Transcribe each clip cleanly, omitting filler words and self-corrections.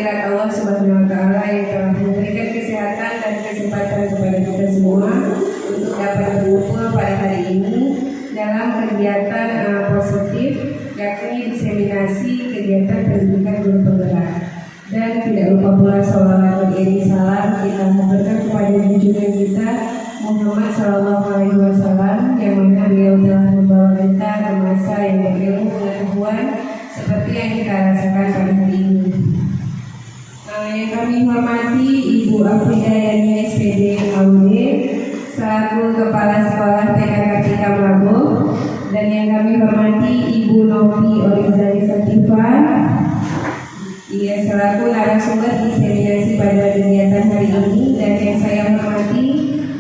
kehadirat Allah Subhanahu wa Ta'ala yang telah memberikan kesehatan dan kesempatan kepada kita semua untuk dapat berkumpul pada hari ini dalam kegiatan positif, yakni diseminasi kegiatan pendidikan guru penggerak. Dan tidak lupa pula sholawat beriring salam kita haturkan kepada junjungan kita Muhammad Sallallahu Alaihi Wasallam, yang mana beliau telah membawa kita ke masa yang berilmu pengetahuan seperti yang kita rasakan pada hari ini. Yang kami hormati Ibu Afrida Yani SPD AUD selaku Kepala Sekolah TK Kartika Mlabo, dan yang kami hormati Ibu Novi Orizali Sativa selaku narasumber diseminasi pada kegiatan hari ini, dan yang saya hormati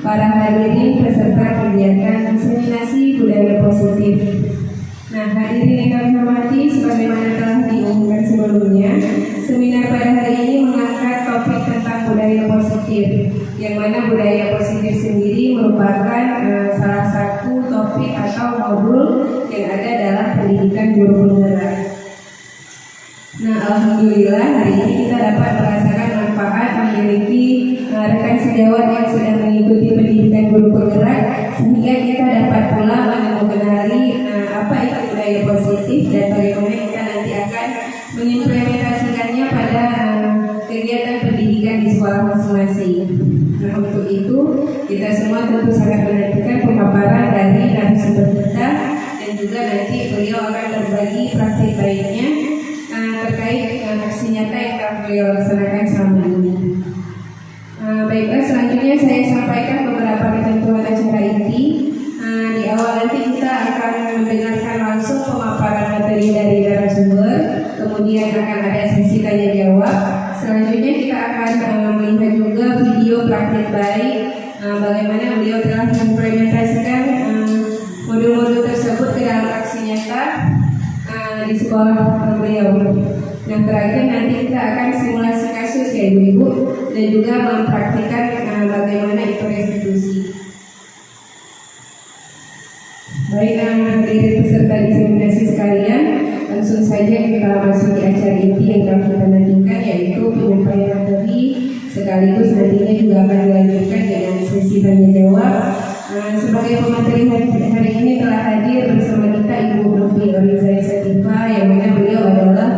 para hadirin peserta kegiatan diseminasi budaya positif. Nah, hadirin yang kami hormati, sebagaimana telah diumumkan sebelumnya, seminar pada hari ini mengangkat topik tentang budaya positif, yang mana budaya positif sendiri merupakan salah satu topik atau modul yang ada dalam pendidikan guru penggerak. Nah, alhamdulillah hari ini kita dapat merasakan manfaat memiliki rekan sejawat yang sudah mengikuti pendidikan guru penggerak, sehingga kita dapat pula mengenali apa itu budaya positif dan bagaimana kita nanti akan mengimplementasikannya pada kegiatan pendidikan di sekolah masing-masing. Nah, untuk itu kita semua tentu sangat menantikan pemaparan dari narasumber kita, dan juga nanti beliau akan berbagi praktik baiknya terkait aksi nyata yang telah beliau laksanakan selama ini. Baiklah, selanjutnya saya sampaikan beberapa ketentuan acara inti. Di awal nanti kita akan mendengarkan langsung pemaparan materi dari narasumber, kemudian akan ada sesi tanya jawab. Selanjutnya kita akan melihat juga video praktik baik bagaimana beliau telah mengimplementasikan modul-modul tersebut ke dalam aksi nyata di sekolah beliau. Nah, terakhir nanti kita akan simulasi kasus ya Ibu-Ibu, dan juga mempraktikkan bagaimana itu restitusi. Baik, hadirin peserta diseminasi sekalian, langsung saja kita masuk di acara inti yang telah kita nantikan, yaitu penyampaian materi, sekaligus nantinya juga akan dilanjutkan dengan sesi tanya jawab. Sebagai pemateri hari ini telah hadir bersama kita Ibu Novi Orizali Sativa, yang mana beliau adalah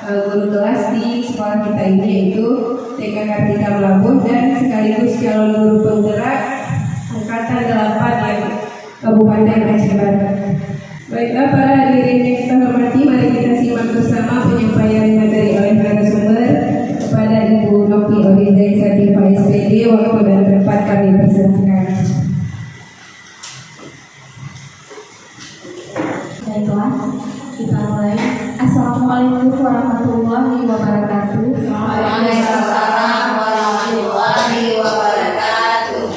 guru kelas di sekolah kita ini, yaitu TK Kartika Mlabo, dan sekaligus calon guru penggerak angkatan 8 yang Kabupaten Aceh Barat. Baiklah para hadirin yang kita hormati, mari kita simak bersama penyampaian materi oleh narasumber kepada Ibu Novi Orizali Sativa SPD. Waktu dan tempat kami persilakan. Baiklah, kita mulai. Assalamualaikum warahmatullahi wabarakatuh. Waalaikumsalam warahmatullahi wabarakatuh.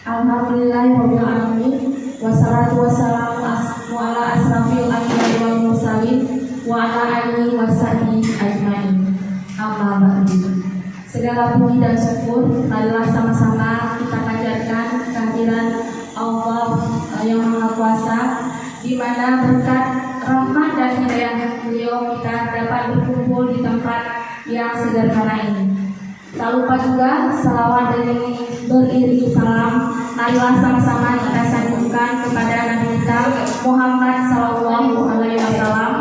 Alhamdulillahirabbil alamin. Wassalatu wassalamu ala asrafil anbiya'i wal mursalin wa ala alihi wasahbihi ajmain. Amma ba'du. Segala puji dan syukur marilah sama-sama kita panjatkan kehadiran Allah yang Maha Kuasa, di mana berkat rahmat dan hidayah beliau kita dapat berkumpul di tempat yang sederhana ini. Tak lupa juga salawat dan beriring salam marilah sama-sama kita sanjungkan kepada Nabi kita Muhammad Sallallahu Alaihi Wasallam,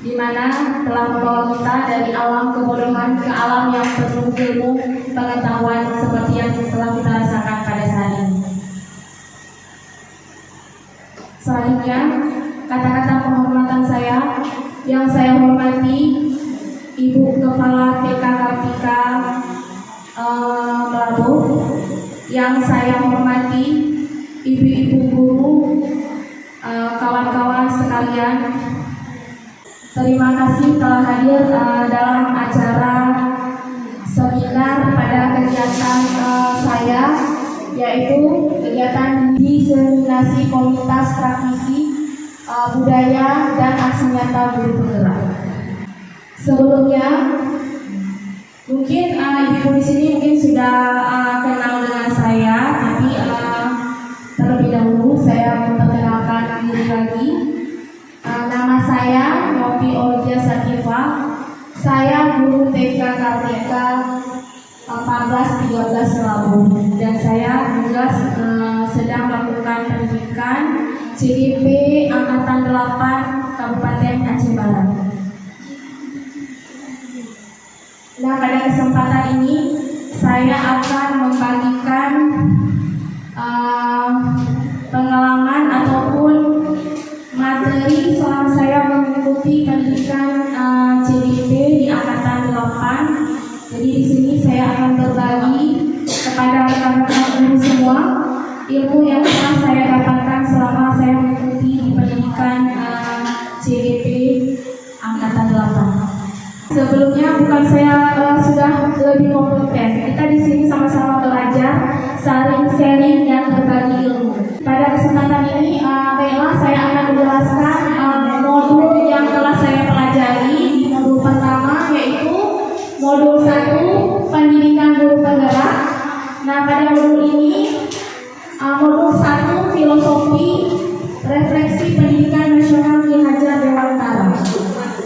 di mana telah membawa kita dari alam kebodohan ke alam yang penuh ilmu pengetahuan seperti yang telah kita rasakan pada saat ini. Selanjutnya, kata-kata penghormatan saya yang saya hormati Ibu Kepala TK Kartika Mlabo, yang saya hormati ibu-ibu guru, kawan-kawan sekalian. Terima kasih telah hadir dalam acara seminar pada kegiatan saya, yaitu kegiatan diseminasi komunitas praktisi budaya dan aksi nyata guru penggerak. Sebelumnya, mungkin ibu di sini mungkin sudah kenal dengan saya, tapi terlebih dahulu saya memperkenalkan diri lagi. Nama saya Novi Orizali Sativa. Saya guru TK Kartika 1413 Labu, dan saya juga sedang melakukan pendidikan CGP Angkatan 8 Kabupaten Aceh Barat. Nah, pada kesempatan ini saya akan membagikan pengalaman ataupun materi selama saya mengikuti pendidikan CGP di Angkatan 8. Jadi di sini saya akan berbagi kepada rekan-rekan guru semua ilmu yang telah saya dapatkan selama saya mengikuti di pendidikan CGP Angkatan 8. Sebelumnya bukan saya sudah lebih kompeten. Kita di sini sama-sama belajar, saling sharing dan berbagi ilmu. Pada kesempatan ini, baiklah saya akan menjelaskan modul yang telah saya pelajari di modul pertama, yaitu modul 1 pendidikan guru penggerak. Nah, pada modul ini modul 1 filosofi refleksi pendidikan nasional Ki Hajar Dewantara.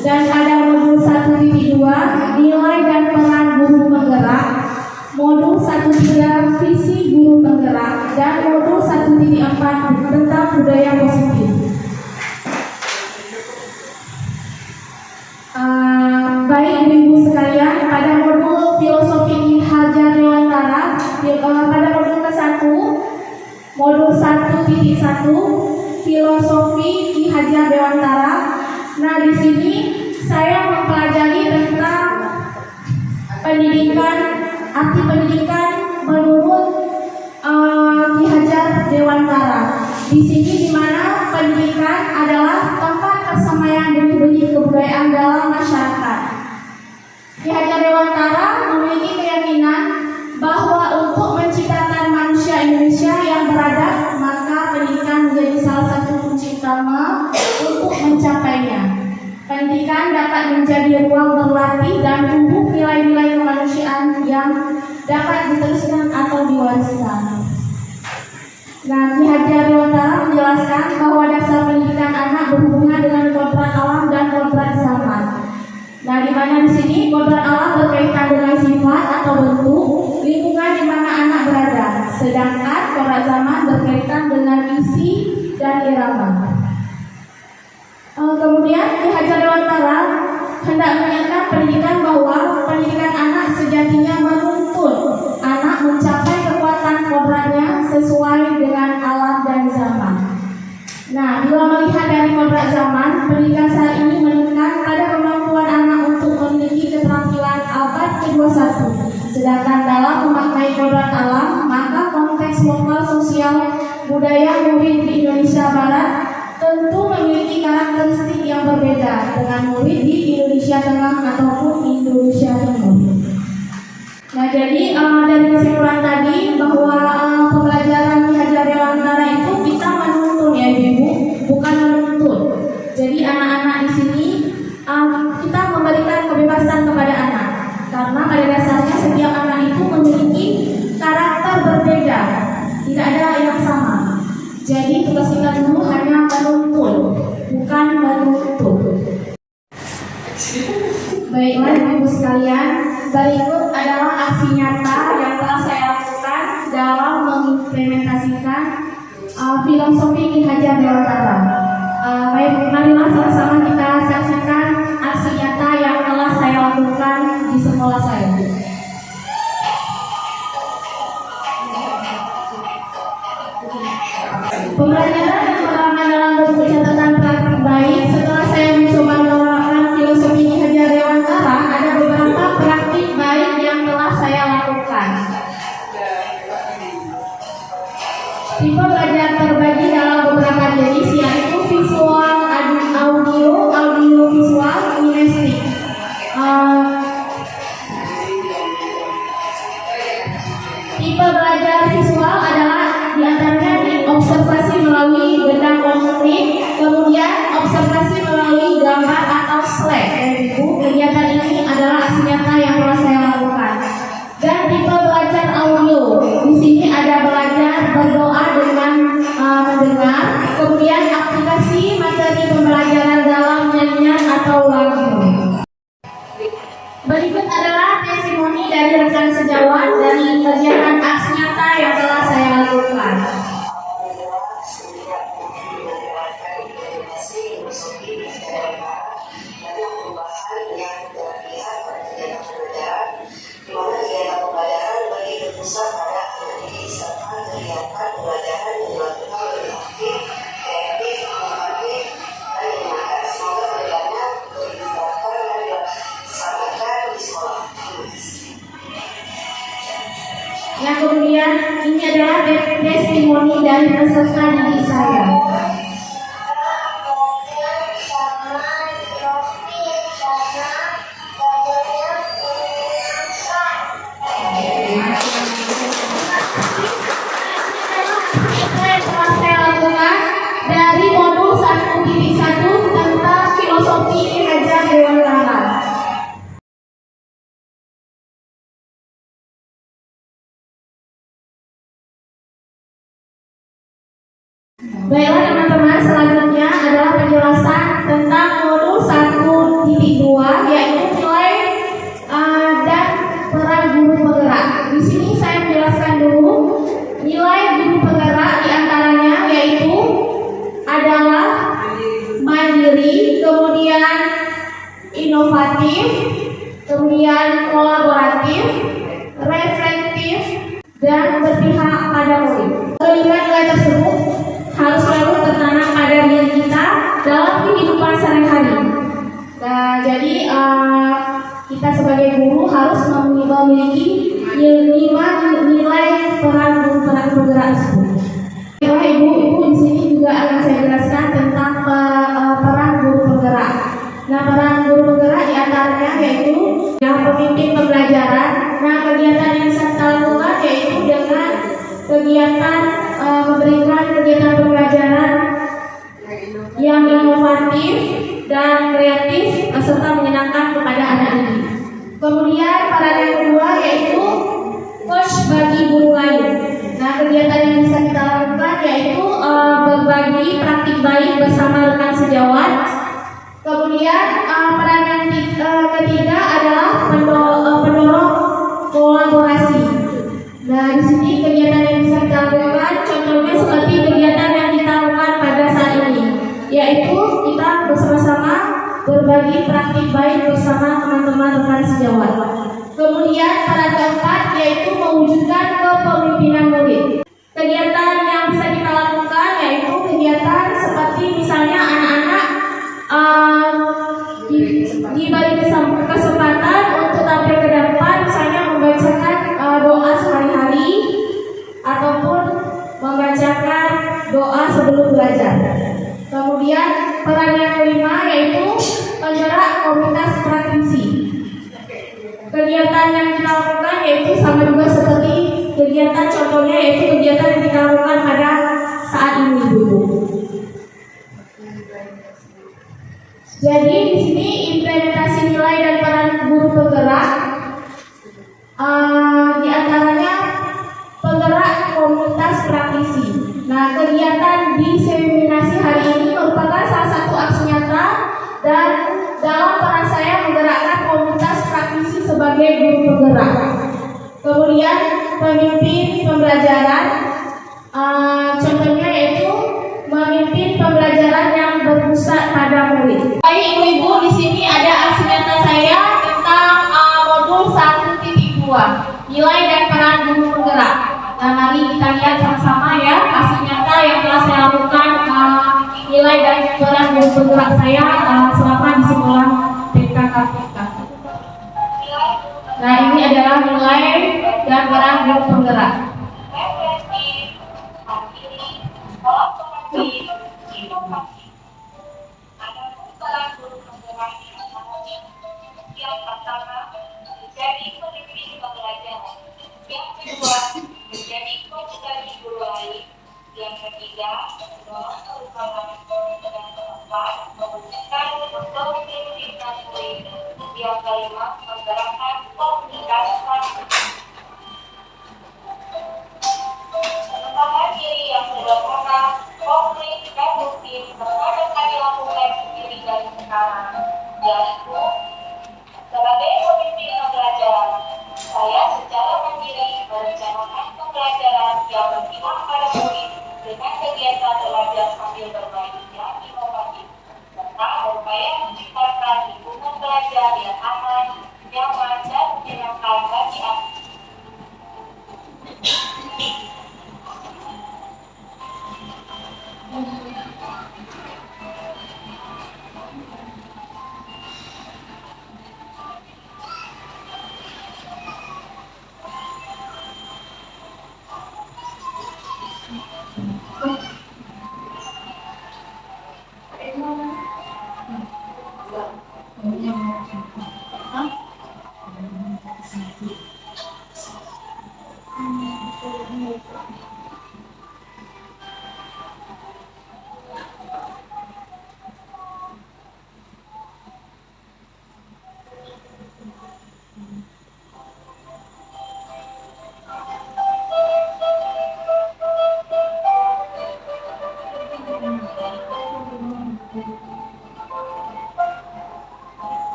Dan pada modul 1.2 nilai dan peran guru penggerak, modul 1.3 visi guru penggerak, dan modul 1.4 tentang budaya positif. Baik ibu sekalian, pada modul filosofi Ki Hajar Dewantara, pada modul ke-1, modul 1.1 filosofi Ki Hajar Dewantara. Nah, di sini saya mempelajari tentang pendidikan, arti pendidikan menurut Ki Hajar Dewantara. Di sini di mana pendidikan adalah tempat persemaian benih-benih kebudayaan dalam masyarakat. Ki Hajar Dewantara memiliki keyakinan bahwa untuk menciptakan manusia Indonesia yang beradab, maka pendidikan menjadi salah satu kunci utama untuk mencapainya. Pendidikan dapat menjadi ruang berlatih dan tumbuh nilai-nilai kemanusiaan yang dapat diteruskan atau diwariskan. Nah, Ki Hajar Dewantara menjelaskan bahwa dasar pendidikan anak berhubungan dengan kodrat alam dan kodrat zaman. Nah, di mana di sini kodrat alam berkaitan dengan sifat atau bentuk lingkungan di mana anak berada, sedangkan kodrat zaman berkaitan dengan isi dan irama. Kemudian Ki Hajar Dewantara hendak menyatakan pendidikan bahwa pendidikan anak sejatinya menuntun anak mencapai kekuatan kodratnya sesuai dengan alam dan zaman. Nah, bila melihat dari kodrat zaman, pendidikan saat ini menekan pada kemampuan anak untuk memiliki keterampilan abad ke-21. Sedangkan dalam memaknai kodrat alam, maka konteks lokal sosial budaya murid di Indonesia Barat tentu memiliki karakteristik yang berbeda dengan murid di Indonesia Tengah ataupun Indonesia Timur. Nah, jadi dari kesimpulan tadi bahwa pembelajaran Ki Hajar Dewantara itu kita menuntun ya Ibu, bukan menuntut. Jadi anak-anak di sini kita memberikan kebebasan kepada anak, karena pada dasarnya setiap anak itu memiliki karakter berbeda, tidak ada yang sama. Jadi tugas kita dulu hanya menuntun, bukan menuntut. Baiklah ibu sekalian, berikut adalah aksi nyata yang telah saya lakukan dalam mengimplementasikan filosofi Ki Hajar Dewantara. Baik, marilah sama-sama kita saksikan aksi nyata yang telah saya lakukan di sekolah saya. Pembelajaran yang pertama dalam bentuk catatan praktik baik. Setelah saya mencoba menerapkan filosofi Ki Hajar Dewantara, ada beberapa praktik baik yang telah saya lakukan. Tipe belajar terbagi dalam beberapa jenis, yaitu visual, audio visual, kinestetik. Tipe belajar visual adalah diantaranya observasi melalui benda konkret, kemudian observasi melalui gambar atau slide. Kegiatan ini adalah aksi nyata yang telah saya lakukan. Dan tipe belajar audio, di sini ada belajar berdoa dengan mendengar pembelajaran membuat kita lebih aktif, kreatif, inovatif, dan menyenangkan. Semoga kedepannya lebih diharapkan dan diselamatkan di sekolah. Yang kemudian ini adalah testimoni dari peserta didik saya. Dari modul 1.1 tentang filosofi Hajar Dewantara. Baiklah teman-teman, selanjutnya adalah penjelasan tentang modul 1.2 yaitu nilai dan peran guru penggerak. Di sini saya menjelaskan dulu nilai guru penggerak diantaranya yaitu adalah mandiri, kemudian inovatif, kemudian kolaboratif, reflektif, dan berpihak pada murid. Kelima nilai tersebut harus selalu tertanam pada diri kita dalam kehidupan sehari-hari. Nah, jadi kita sebagai guru harus memiliki 5 nilai peran guru penggerak tersebut. Ibu-ibu di sini juga akan saya jelaskan tentang peran guru penggerak. Nah, peran guru penggerak diantaranya yaitu yang pemimpin pembelajaran. Nah, kegiatan yang bisa kita lakukan yaitu dengan kegiatan memberikan kegiatan pembelajaran yang inovatif dan kreatif serta menyenangkan kepada anak didik. Kemudian peran yang kedua yaitu coach bagi guru lain. Nah, kegiatan yang bisa kita lakukan yaitu berbagi praktik baik bersama rekan sejawat. Kemudian peran yang ketiga adalah pendorong kolaborasi. Nah, di sini kegiatan yang bisa kita lakukan contohnya seperti kegiatan yang kita lakukan pada saat ini, yaitu kita bersama-sama berbagi praktik baik bersama teman-teman rekan sejawat. Kemudian peran keempat yaitu mewujudkan kepemimpinan murid. Kegiatan yang bisa kita lakukan yaitu kegiatan seperti misalnya anak-anak diberi kesempatan untuk tampil ke depan, misalnya membacakan doa sehari-hari ataupun membacakan doa sebelum belajar. Kemudian peran yang kelima yaitu penggerak komunitas praktisi. Kegiatan yang kita lakukan yaitu sama juga seperti kegiatan contohnya yaitu kegiatan yang kita lakukan pada saat ini dulu. Jadi di sini implementasi nilai dan peran guru penggerak diantaranya penggerak komunitas praktisi. Nah, kegiatan diseminasi hari ini merupakan salah satu aksi nyata dan dalam peran saya menggerakkan komunitas praktisi sebagai guru penggerak. Kemudian pemimpin pembelajaran, contohnya yaitu memimpin pembelajaran yang berpusat pada murid. Baik ibu-ibu, di sini ada aksi nyata saya tentang modul 1.2 nilai dan peran guru penggerak. Nah, mari kita lihat sama-sama ya aksi nyata yang telah saya lakukan nilai dan peran guru penggerak saya selama di sekolah PKKPK. Nah, ini adalah nilai dan peran guru penggerak. Yang pertama, menjadi pemimpin pembelajaran. Yang kedua, menjadi coach dari guru lain. Yang ketiga, mendorong perubahan. Dan keempat, mewujudkan kepemimpinan murid. Yang kelima, menggerakkan komunitas praktisi.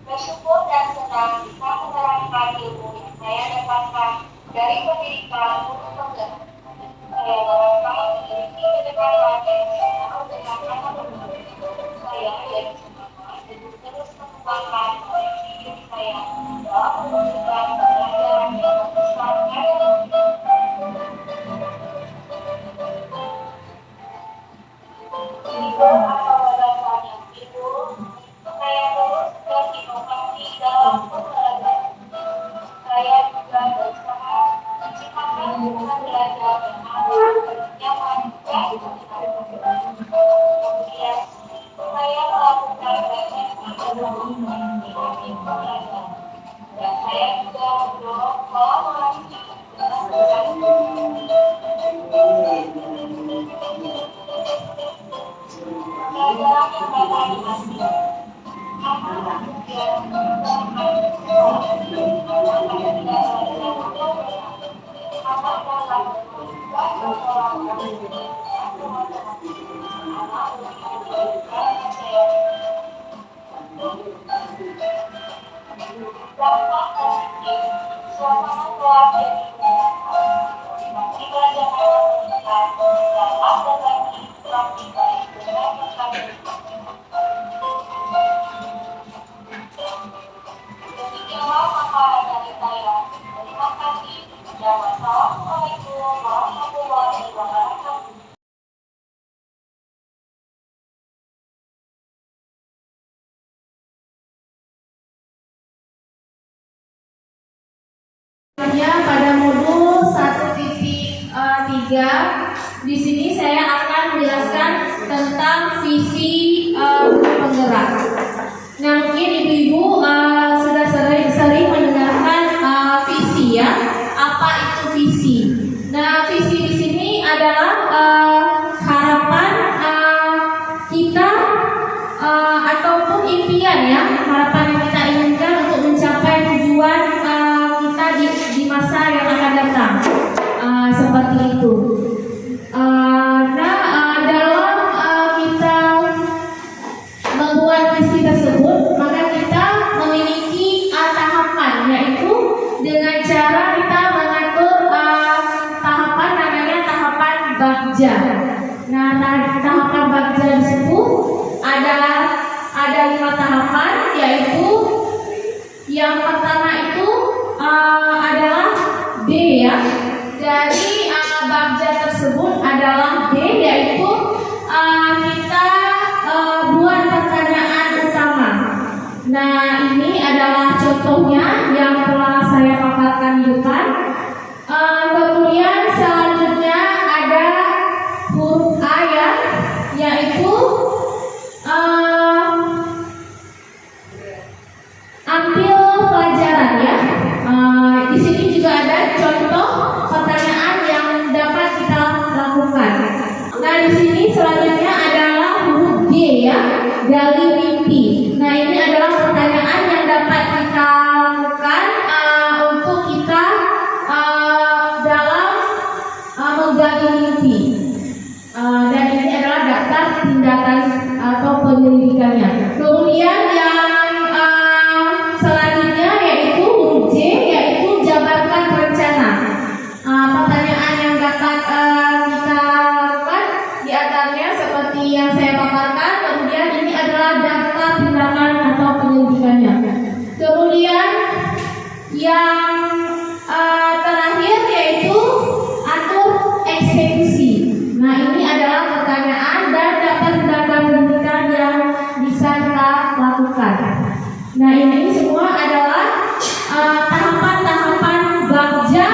Bersyukur dan senang bisa menerapkan ilmu yang saya dapatkan dari pendidikan guru penggerak. Saya merasa memiliki kedekatan yang jauh dengan anak-anak. Saya jadi semangat untuk terus mengembangkan koleksi diri saya dalam mewujudkan pembelajaran yang besar adalah tidur atau belajar yang tidur. Saya terus berinovasi dalam pembelajaran. Saya juga berusaha menciptakan lingkungan belajar yang aman, nyaman, dan menyenangkan. Kemudian, saya melakukan banyak aktivitas belajar. Dan saya juga mendorong kolaborasi dengan pembelajaran yang dapat dihasilkan. Dampak positif, suasana kelas jadi motivasi belajar anak meningkat, dan ada lagi praktik baik dengan berbagai. Demikianlah paparan dari saya. Terima kasih. Dan wassalamualaikum warahmatullahi wabarakatuh. Pada modul 1.3 di sini saya akan menjelaskan tentang visi penggerak. Nah, mungkin ibu-ibu sudah sering mendengarkan visi ya. Apa itu visi? Nah, visi di sini adalah harapan kita ataupun impian ya, harapan yang kita inginkan untuk mencapai tujuan kita di masa yang akan datang. Seperti seperti itu. Dalam kita membuat visi tersebut, maka kita memiliki tahapan, yaitu dengan cara kita mengatur tahapan namanya tahapan bagja. Nah, tahapan bagja tersebut ada 5 tahapan, yaitu yang pertama itu adalah D ya. Dari bagja tersebut adalah D, yaitu kita buat pertanyaan utama. Nah, ini adalah contohnya yang telah saya paparkan di depan. Kemudian selanjutnya ada huruf A ya, yaitu ambil pelajaran ya. Di sini juga ada contoh pertanyaan yang dapat kita lakukan. Nah, di sini selanjutnya adalah huruf G ya, gali mimpi. Nah, ini adalah pertanyaan yang dapat kita lakukan untuk kita dalam menggali mimpi. Dan ini adalah daftar tindakan atau penyelidikannya. Kemudian yang selanjutnya yaitu huruf J, yaitu jabarkan rencana. Pertanyaan yang dapat kita lakukan di antaranya seperti yang saya paparkan. Kemudian ini adalah daftar tindakan atau penyelidikannya. Kemudian yang terakhir yaitu atur eksekusi. Nah, ini adalah pertanyaan dan daftar tindakan pendidikan yang bisa kita lakukan. Nah, ini semua adalah tahapan-tahapan bagja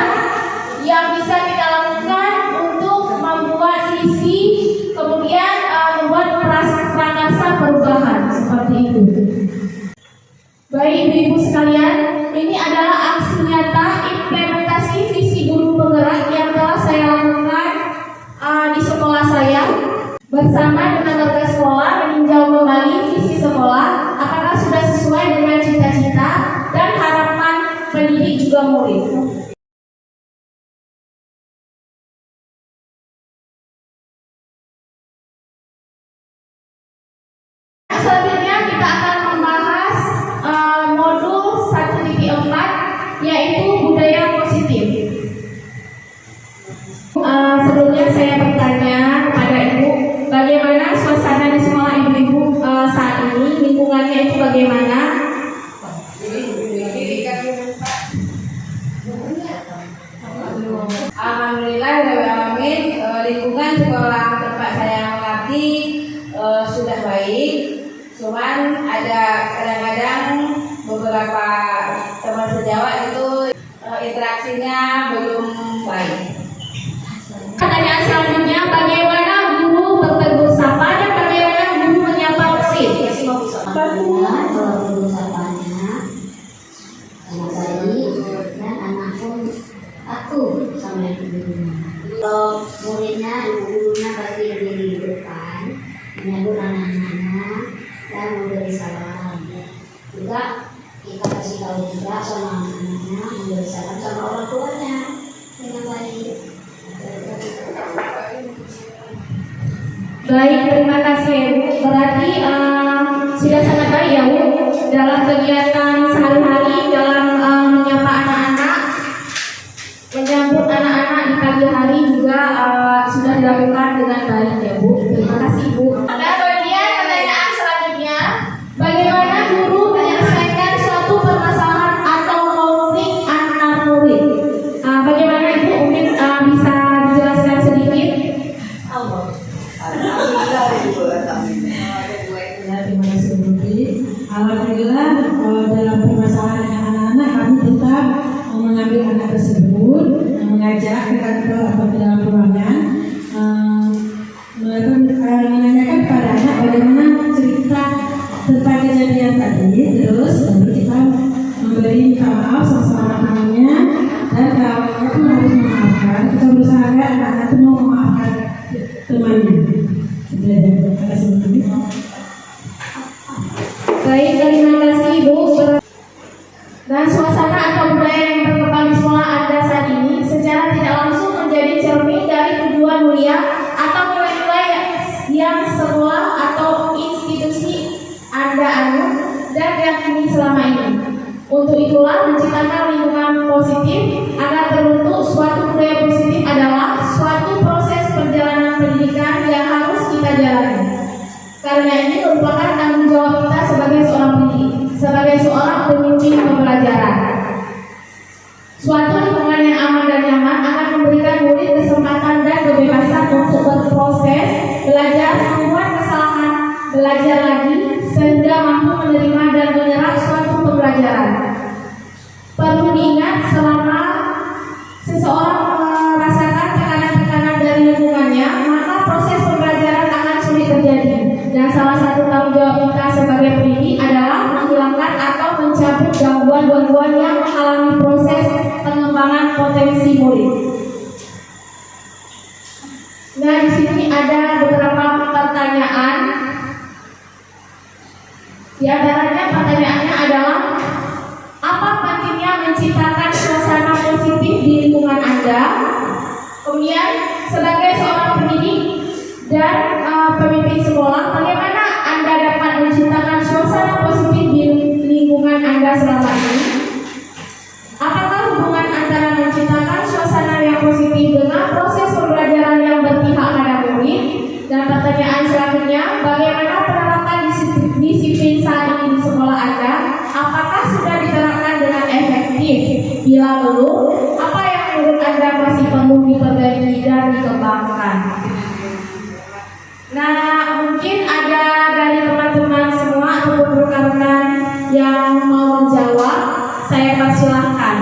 yang bisa kita lakukan untuk membuat visi, kemudian membuat prakarsa perubahan seperti itu. Baik ibu-ibu sekalian, ini adalah aksi nyata implementasi visi guru penggerak yang telah saya lakukan di sekolah saya. Bersama dengan warga sekolah meninjau kembali visi sekolah, apakah sudah sesuai dengan cita-cita dan harapan pendidik juga murid. Selanjutnya kita akan membahas modul 1.4, yaitu budaya positif. Sebelumnya saya bertanya kepada ibu, bagaimana suasana di sekolah ibu-ibu saat ini, lingkungannya itu bagaimana? Alhamdulillah, lingkungan sekolah tempat saya mengabdi sudah baik. Cuman ada kadang-kadang beberapa teman sejawat itu interaksinya belum baik. Pertanyaan selanjutnya, bagaimana guru bertegur sapa dan bagaimana guru menyapa murid? Kalau guru sapanya anak baik dan anak pun patuh sama gurunya. Kalau muridnya, gurunya pasti berdiri di depan, menyambut anak-anaknya dan memberi salam. Juga kita kasih tahu juga sama anak-anaknya, memberi salam sama orang tuanya dengan baik. Baik, terima kasih Bu. Berarti sudah sangat baik ya Bu dalam kegiatan sehari-hari dalam menyapa anak-anak, menyambut anak-anak di pagi hari juga sudah dilakukan dengan baik ya Bu. Terima kasih Bu. Dan bagian pertanyaan selanjutnya, bagaimana guru menyelesaikan suatu permasalahan atau konflik antar murid? Bagaimana Ibu mungkin bisa dijelaskan sedikit? Alhamdulillah dalam permasalahan anak-anak kami tetap mengambil anak tersebut, mengajak ke kantor atau ke dalam ruangan, menanyakan pada anak bagaimana cerita tentang kejadian tadi, terus baru kita memberi minta maaf sama temannya, dan kalau pun harus memaafkan. Kita berusaha agar anak-anak itu mau memaafkan temannya. Terima kasih. Baik, terima kasih Bu. Dan suasana atau budaya yang berkembang di sekolah Anda saat ini secara tidak langsung menjadi cermin pula menciptakan lingkungan positif agar terbentuk suatu budaya positif adalah suatu proses perjalanan pendidikan yang harus kita jalani. Karena ini merupakan tanggung jawab kita sebagai seorang pendidik, sebagai seorang pemimpin pembelajaran. Suatu lingkungan yang aman dan nyaman akan memberikan murid kesempatan dan kebebasan untuk berproses, belajar, membuat kesalahan, belajar lagi, sehingga mampu menerima dan menyerap suatu pembelajaran. Perlu diingat, selama seseorang merasakan tekanan-tekanan dari lingkungannya, maka proses pembelajaran akan sulit terjadi. Dan salah satu tanggung jawab kita sebagai pendidik adalah menghilangkan atau mencabut gangguan-gangguan yang menghalangi proses pengembangan potensi murid. Nah, di sini ada beberapa pertanyaan. Di antaranya pertanyaannya adalah, apa pentingnya menciptakan suasana positif di lingkungan Anda? Kemudian, sebagai seorang pendidik dan pemimpin sekolah, bagaimana Anda dapat menciptakan suasana positif di lingkungan Anda selama ini? Apakah hubungan antara menciptakan suasana yang positif dengan proses pembelajaran yang berpihak pada murid? Dan pertanyaan selanjutnya, bagaimana penerapan disiplin saat ini di sekolah Anda? Apakah sudah diterapkan dengan efektif? Bila belum, apa yang menurut Anda masih perlu diperbaiki dan dikembangkan? Nah, mungkin ada dari teman-teman semua ataupun rekan-rekan yang mau menjawab, saya persilahkan.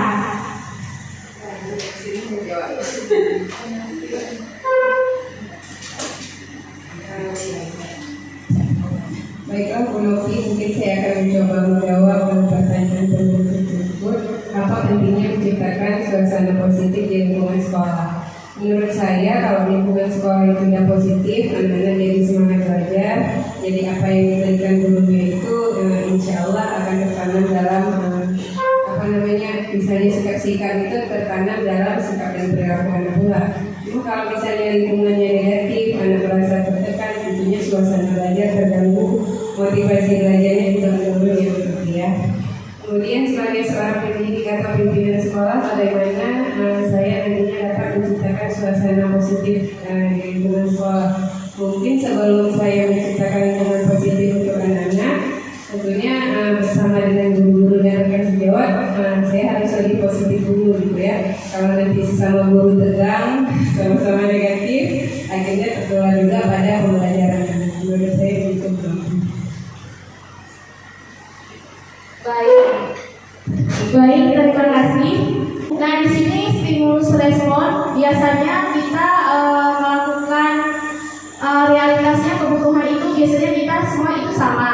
Baiklah, Bu Novi, mungkin saya akan mencoba menjawab pertanyaan tersebut. Apa pentingnya menciptakan suasana positif di lingkungan sekolah? Menurut saya, kalau lingkungan sekolah itu tidak positif, anak-anak jadi semangat belajar. Jadi apa yang diberikan gurunya itu, insya Allah akan tertanam dalam misalnya sikap-sikap itu tertanam dalam sikap dan perilaku anak pula. Cuma kalau misalnya lingkungannya negatif, anak merasa tertekan, tentunya suasana belajar terganggu, motivasi belajarnya juga menurun ya begitu ya. Kemudian sebagai seorang pendidik atau pimpinan sekolah, bagaimana saya nantinya dapat menciptakan suasana positif di lingkungan sekolah. Mungkin sebelum saya menciptakan lingkungan positif untuk anak-anak, tentunya bersama dengan guru-guru dan rekan sejawat, saya harus lebih positif dulu gitu ya. Kalau nanti sesama guru tegang, sama-sama negatif, akhirnya tertular juga pada pembelajaran. Menurut saya begitu. Baik, terima kasih. Nah, di sini stimulus respon biasanya kita melakukan realitasnya kebutuhan itu biasanya kita semua itu sama.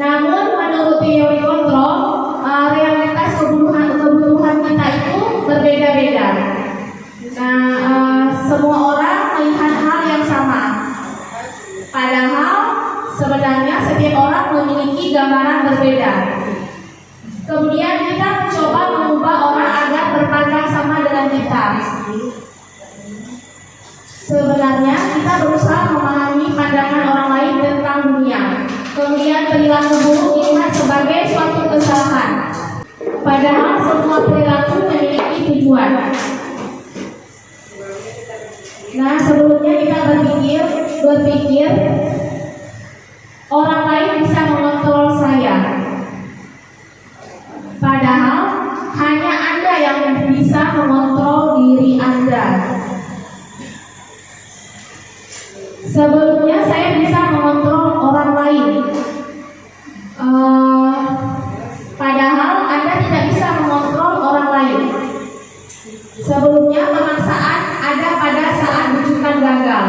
Namun menurut teori kontrol, realitas kebutuhan kita itu berbeda-beda. Nah, semua orang melihat hal yang sama. Padahal sebenarnya setiap orang memiliki gambaran berbeda. Kemudian kita mencoba mengubah orang agar berpandang sama dengan kita. Sebenarnya kita berusaha memahami pandangan orang lain tentang dunia. Kemudian perilaku buruk dilihat sebagai suatu kesalahan. Padahal semua perilaku memiliki tujuan. Nah, sebelumnya kita berpikir orang lain bisa mengontrol saya. Padahal hanya Anda yang bisa mengontrol diri Anda. Sebelumnya saya bisa mengontrol orang lain. Padahal Anda tidak bisa mengontrol orang lain. Sebelumnya pemaksaan ada pada saat bujukan gagal.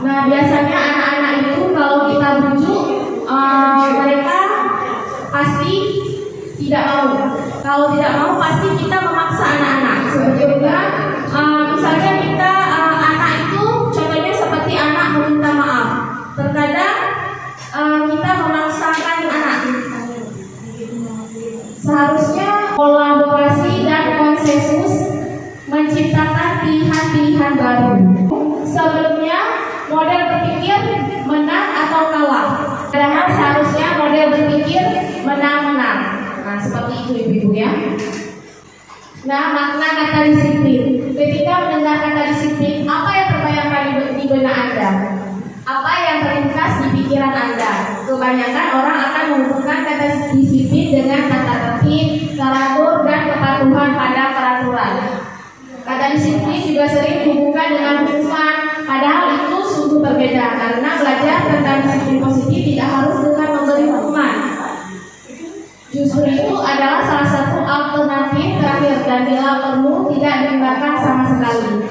Nah, biasanya anak-anak itu kalau kita bujuk, mereka pasti tidak mau. Kalau tidak mau, pasti kita memaksa anak-anak. Sebetulnya, misalnya kita anak itu, contohnya seperti anak meminta maaf. Terkadang kita memaksakan anak. Seharusnya kolaborasi dan konsensus menciptakan pilihan-pilihan baru. Sebelumnya, model berpikir menang atau kalah. Padahal seharusnya model berpikir menang-menang. Nah, Nah, seperti itu ibu-ibu ya. Nah, makna kata disiplin. Ketika mendengar kata disiplin, apa yang terbayangkan di benak Anda? Apa yang terlintas di pikiran Anda? Kebanyakan orang akan menghubungkan kata disiplin dengan tata tertib, teratur, dan kepatuhan pada peraturan. Kata disiplin juga sering dihubungkan dengan hukuman, padahal itu sungguh berbeda karena belajar tentang disiplin positif tidak harus dengan memberi hukuman. Justru itu adalah salah satu alternatif terakhir dan bila perlu tidak dihindarkan sama sekali.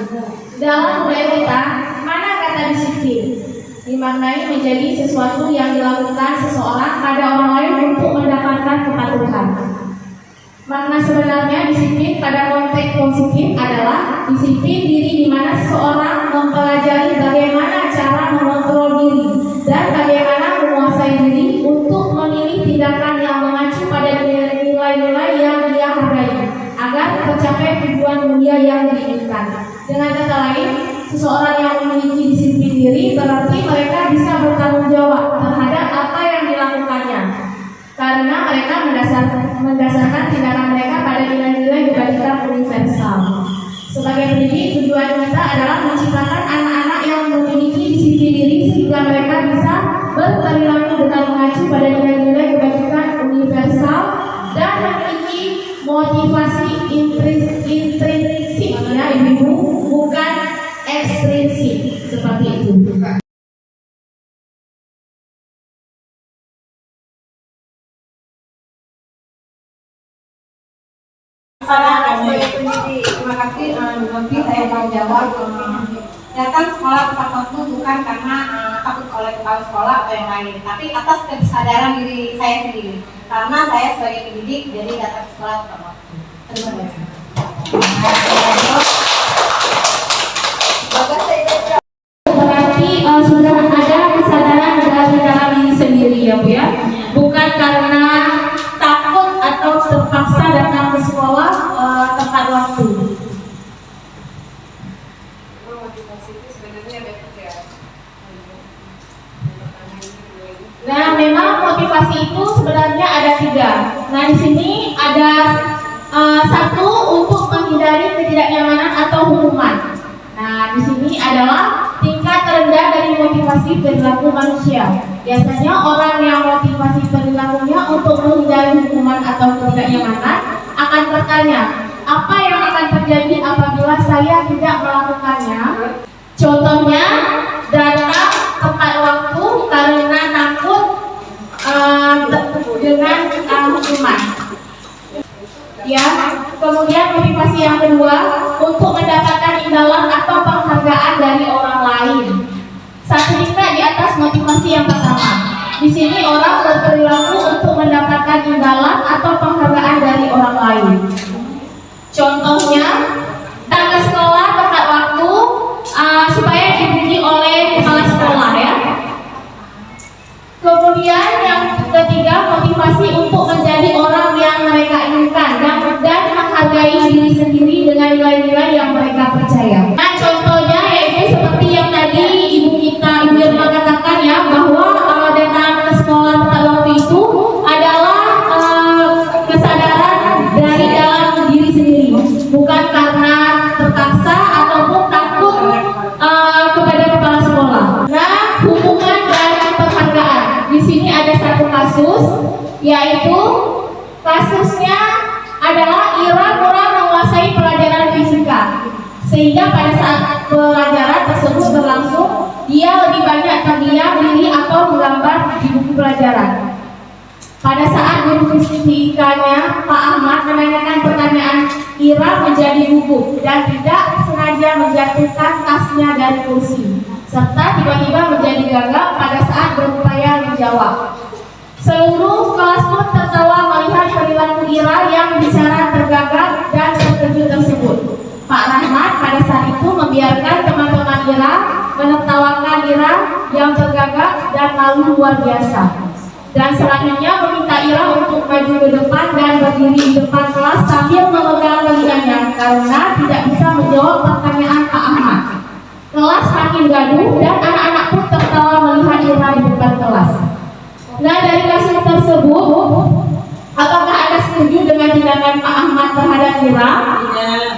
Dalam budaya kita, mana kata disiplin? Dimaknai menjadi sesuatu yang dilakukan seseorang pada orang lain untuk mendapatkan kepatuhan. Makna sebenarnya disiplin pada konteks positif adalah disiplin diri di mana seseorang mempelajari bagaimana cara mengontrol diri dan bagaimana menguasai diri untuk memilih tindakan yang mengacu pada nilai-nilai yang dia hargai agar tercapai tujuan mulia yang diinginkan. Dengan kata lain, seseorang yang memiliki disiplin diri berarti mereka bisa bertanggung jawab terhadap apa yang dilakukannya karena mereka mendasarkan tindakan mereka pada nilai-nilai kebajikan universal. Sebagai pendidik, tujuan kita adalah menciptakan anak-anak yang memiliki disiplin diri sehingga mereka bisa berperilaku dengan mengacu pada nilai-nilai kebajikan universal dan memiliki motivasi intrinsik ya ibu, bukan ekstrinsik seperti itu. Sebagai pendidik, terima kasih. Nanti saya mau jawab. Datang sekolah tepat waktu bukan karena takut oleh kepala sekolah atau yang lain, tapi atas kesadaran diri saya sendiri. Karena saya sebagai pendidik, jadi datang ke sekolah tepat waktu. Terima kasih. Berarti sudah ada kesadaran dalam diri sendiri ya Bu ya, bukan karena takut atau terpaksa datang ke sekolah tepat waktu. Nah, memang motivasi itu sebenarnya ada 3. Nah, di sini ada satu untuk menghindari ketidaknyamanan atau hukuman. Nah, di sini adalah tingkat terendah dari motivasi perilaku manusia. Biasanya orang yang motivasi perilakunya untuk menghindari hukuman atau ketidaknyamanan akan bertanya, apa yang akan terjadi apabila saya tidak melakukannya? Contohnya, datang tepat waktu karena takut dengan hukuman. Ya, kemudian motivasi yang kedua untuk mendapatkan imbalan atau penghargaan dari orang lain. Satu tingkat di atas motivasi yang pertama. Di sini orang berperilaku untuk mendapatkan imbalan atau penghargaan dari orang lain. Contohnya, datang ke sekolah tepat waktu supaya dipuji oleh kepala sekolah ya. Kemudian yang ketiga, motivasi untuk menjadi orang yang mereka inginkan dan menghargai diri sendiri dengan nilai-nilai yang mereka percaya. Nah, contohnya yaitu seperti yang tadi ibu Irma katakan ya, bahwa datang ke sekolah tepat waktu itu adalah kesadaran dari dalam diri sendiri, bukan karena terpaksa ataupun takut kepada kepala sekolah. Nah, hukuman dan penghargaan. Di sini ada satu kasus, yaitu kasusnya adalah Ira kurang menguasai pelajaran fisika, sehingga pada saat pelajaran tersebut berlangsung, dia lebih banyak terdiam diri atau menggambar di buku pelajaran. Pada saat guru fisikanya, Pak Ahmad menanyakan pertanyaan, Ira menjadi gugup dan tidak sengaja menjatuhkan tasnya dari kursi, serta tiba-tiba menjadi gagap pada saat berupaya menjawab. Seluruh kelas pun tertawa melihat perilaku Ira yang bicara tergagap dan terkejut tersebut. Pak Rahmat pada saat itu membiarkan teman-teman Ira menertawakan Ira yang tergagap dan malu luar biasa. Dan selanjutnya meminta Ira untuk maju ke depan dan berdiri di depan kelas sambil memegang telinganya karena tidak bisa menjawab pertanyaan Pak Ahmad. Kelas makin gaduh dan anak-anak pun tertawa melihat Ira di depan kelas. Nah, dari kasus tersebut Apakah Anda setuju dengan tindakan Pak Ahmad terhadap Mira? Tidak.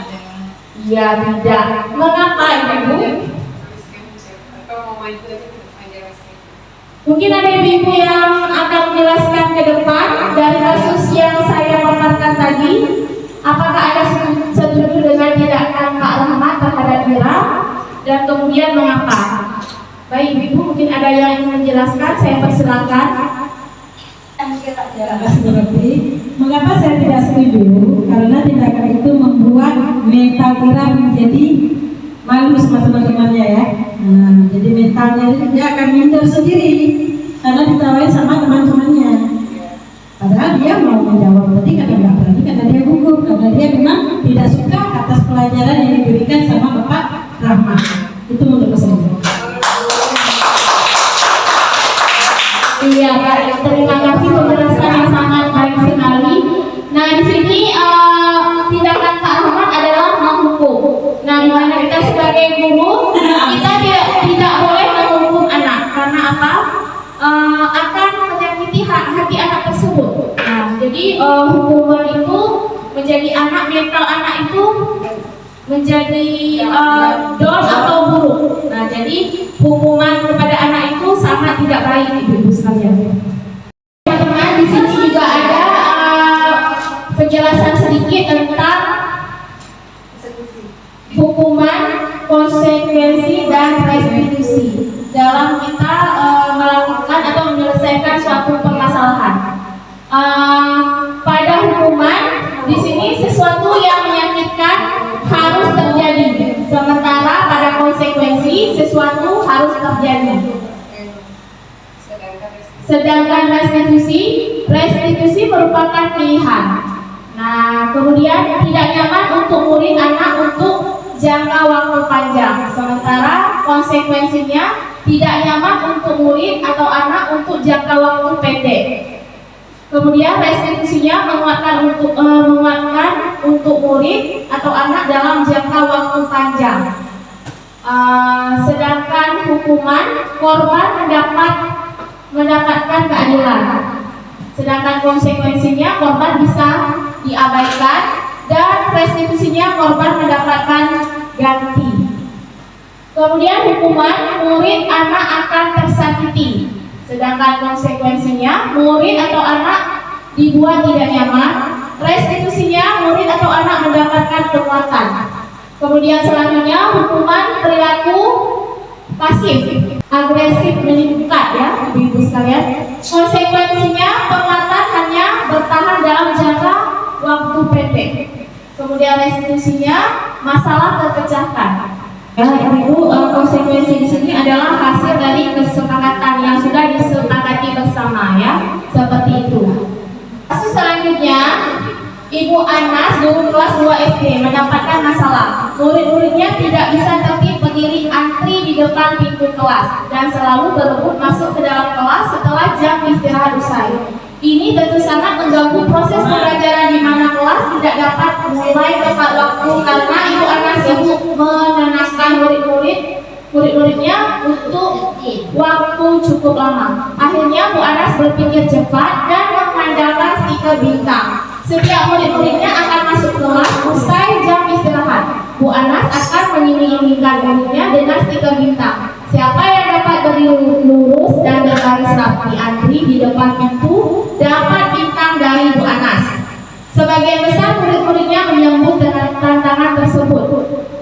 Iya, tidak. Mengapa Ibu? Mungkin ada ibu-ibu yang akan menjelaskan ke depan dari kasus yang saya paparkan tadi. Apakah Anda setuju dengan tindakan Pak Rahmat terhadap Mira? Dan kemudian mengapa? Baik ibu, mungkin ada yang ingin menjelaskan, saya persilakan. Terima kasih Bu Robi. Mengapa saya tidak setuju? Karena tindakan itu membuat mental Ira menjadi malu sama teman-temannya ya. Nah, jadi mentalnya dia akan minder sendiri karena ditawain sama teman-temannya. Padahal dia mau menjawab tadi karena nggak berani, karena dia gugup, karena dia memang tidak suka atas pelajaran yang diberikan sama Bapak Rahmat. Itu menurut saya. Iya, baik. Terima kasih penjelasan yang sangat baik sekali. Nah, di sini tindakan Pak Rahmat adalah menghukum. Nah, di mana kita sebagai guru, kita tidak boleh menghukum anak karena apa? Akan menyakiti hati anak tersebut. Nah, jadi hukuman itu menjadi mental anak itu menjadi down atau buruk. Nah, jadi hukuman kepada anak itu sangat tidak baik, ibu-ibu sekalian. Teman-teman, di sini juga ada penjelasan sedikit tentang hukuman, konsekuensi, dan restitusi dalam kita melakukan atau menyelesaikan suatu permasalahan. Pada hukuman, di sini sesuatu yang menyakitkan harus terjadi, sementara pada konsekuensi sesuatu harus terjadi. Sedangkan restitusi merupakan pilihan. Nah, kemudian tidak nyaman untuk murid anak untuk jangka waktu panjang, sementara konsekuensinya tidak nyaman untuk murid atau anak untuk jangka waktu pendek. Kemudian restitusinya menguatkan untuk murid atau anak dalam jangka waktu panjang. Sedangkan hukuman, korban mendapatkan keadilan. Sedangkan konsekuensinya korban bisa diabaikan dan restitusinya korban mendapatkan ganti. Kemudian hukuman, murid anak akan tersakiti. Sedangkan konsekuensinya murid atau anak dibuat tidak nyaman. Restitusinya murid atau anak mendapatkan penguatan. Kemudian selanjutnya hukuman perilaku pasif, agresif meningkat ya, ibu-ibu sekalian. Konsekuensinya penguatan hanya bertahan dalam jangka waktu pendek. Kemudian restitusinya masalah terpecahkan. Ya, ibu, konsekuensi di sini adalah hasil dari kesepakatan yang sudah disepakati bersama ya, seperti itu. Kasus selanjutnya, Ibu Anas, guru kelas 2 SD, mendapatkan masalah. Murid-muridnya tidak bisa tertib berdiri antri di depan pintu kelas dan selalu berebut masuk ke dalam kelas setelah jam istirahat usai. Ini tentu sangat mengganggu proses pembelajaran di mana kelas tidak dapat mulai tepat waktu karena Ibu Anas sibuk menenangkan murid-muridnya untuk waktu cukup lama. Akhirnya Bu Anas berpikir cepat dan mengandalkan stiker bintang. Setiap murid-muridnya akan masuk kelas usai jam istirahat. Bu Anas akan mengiming-imingkan muridnya dengan stiker bintang. Siapa yang dapat berdiri lurus dan berbaris rapi antri di depan pintu dapat bintang dari Bu Anas. Sebagian besar murid-muridnya menyambut dengan tantangan tersebut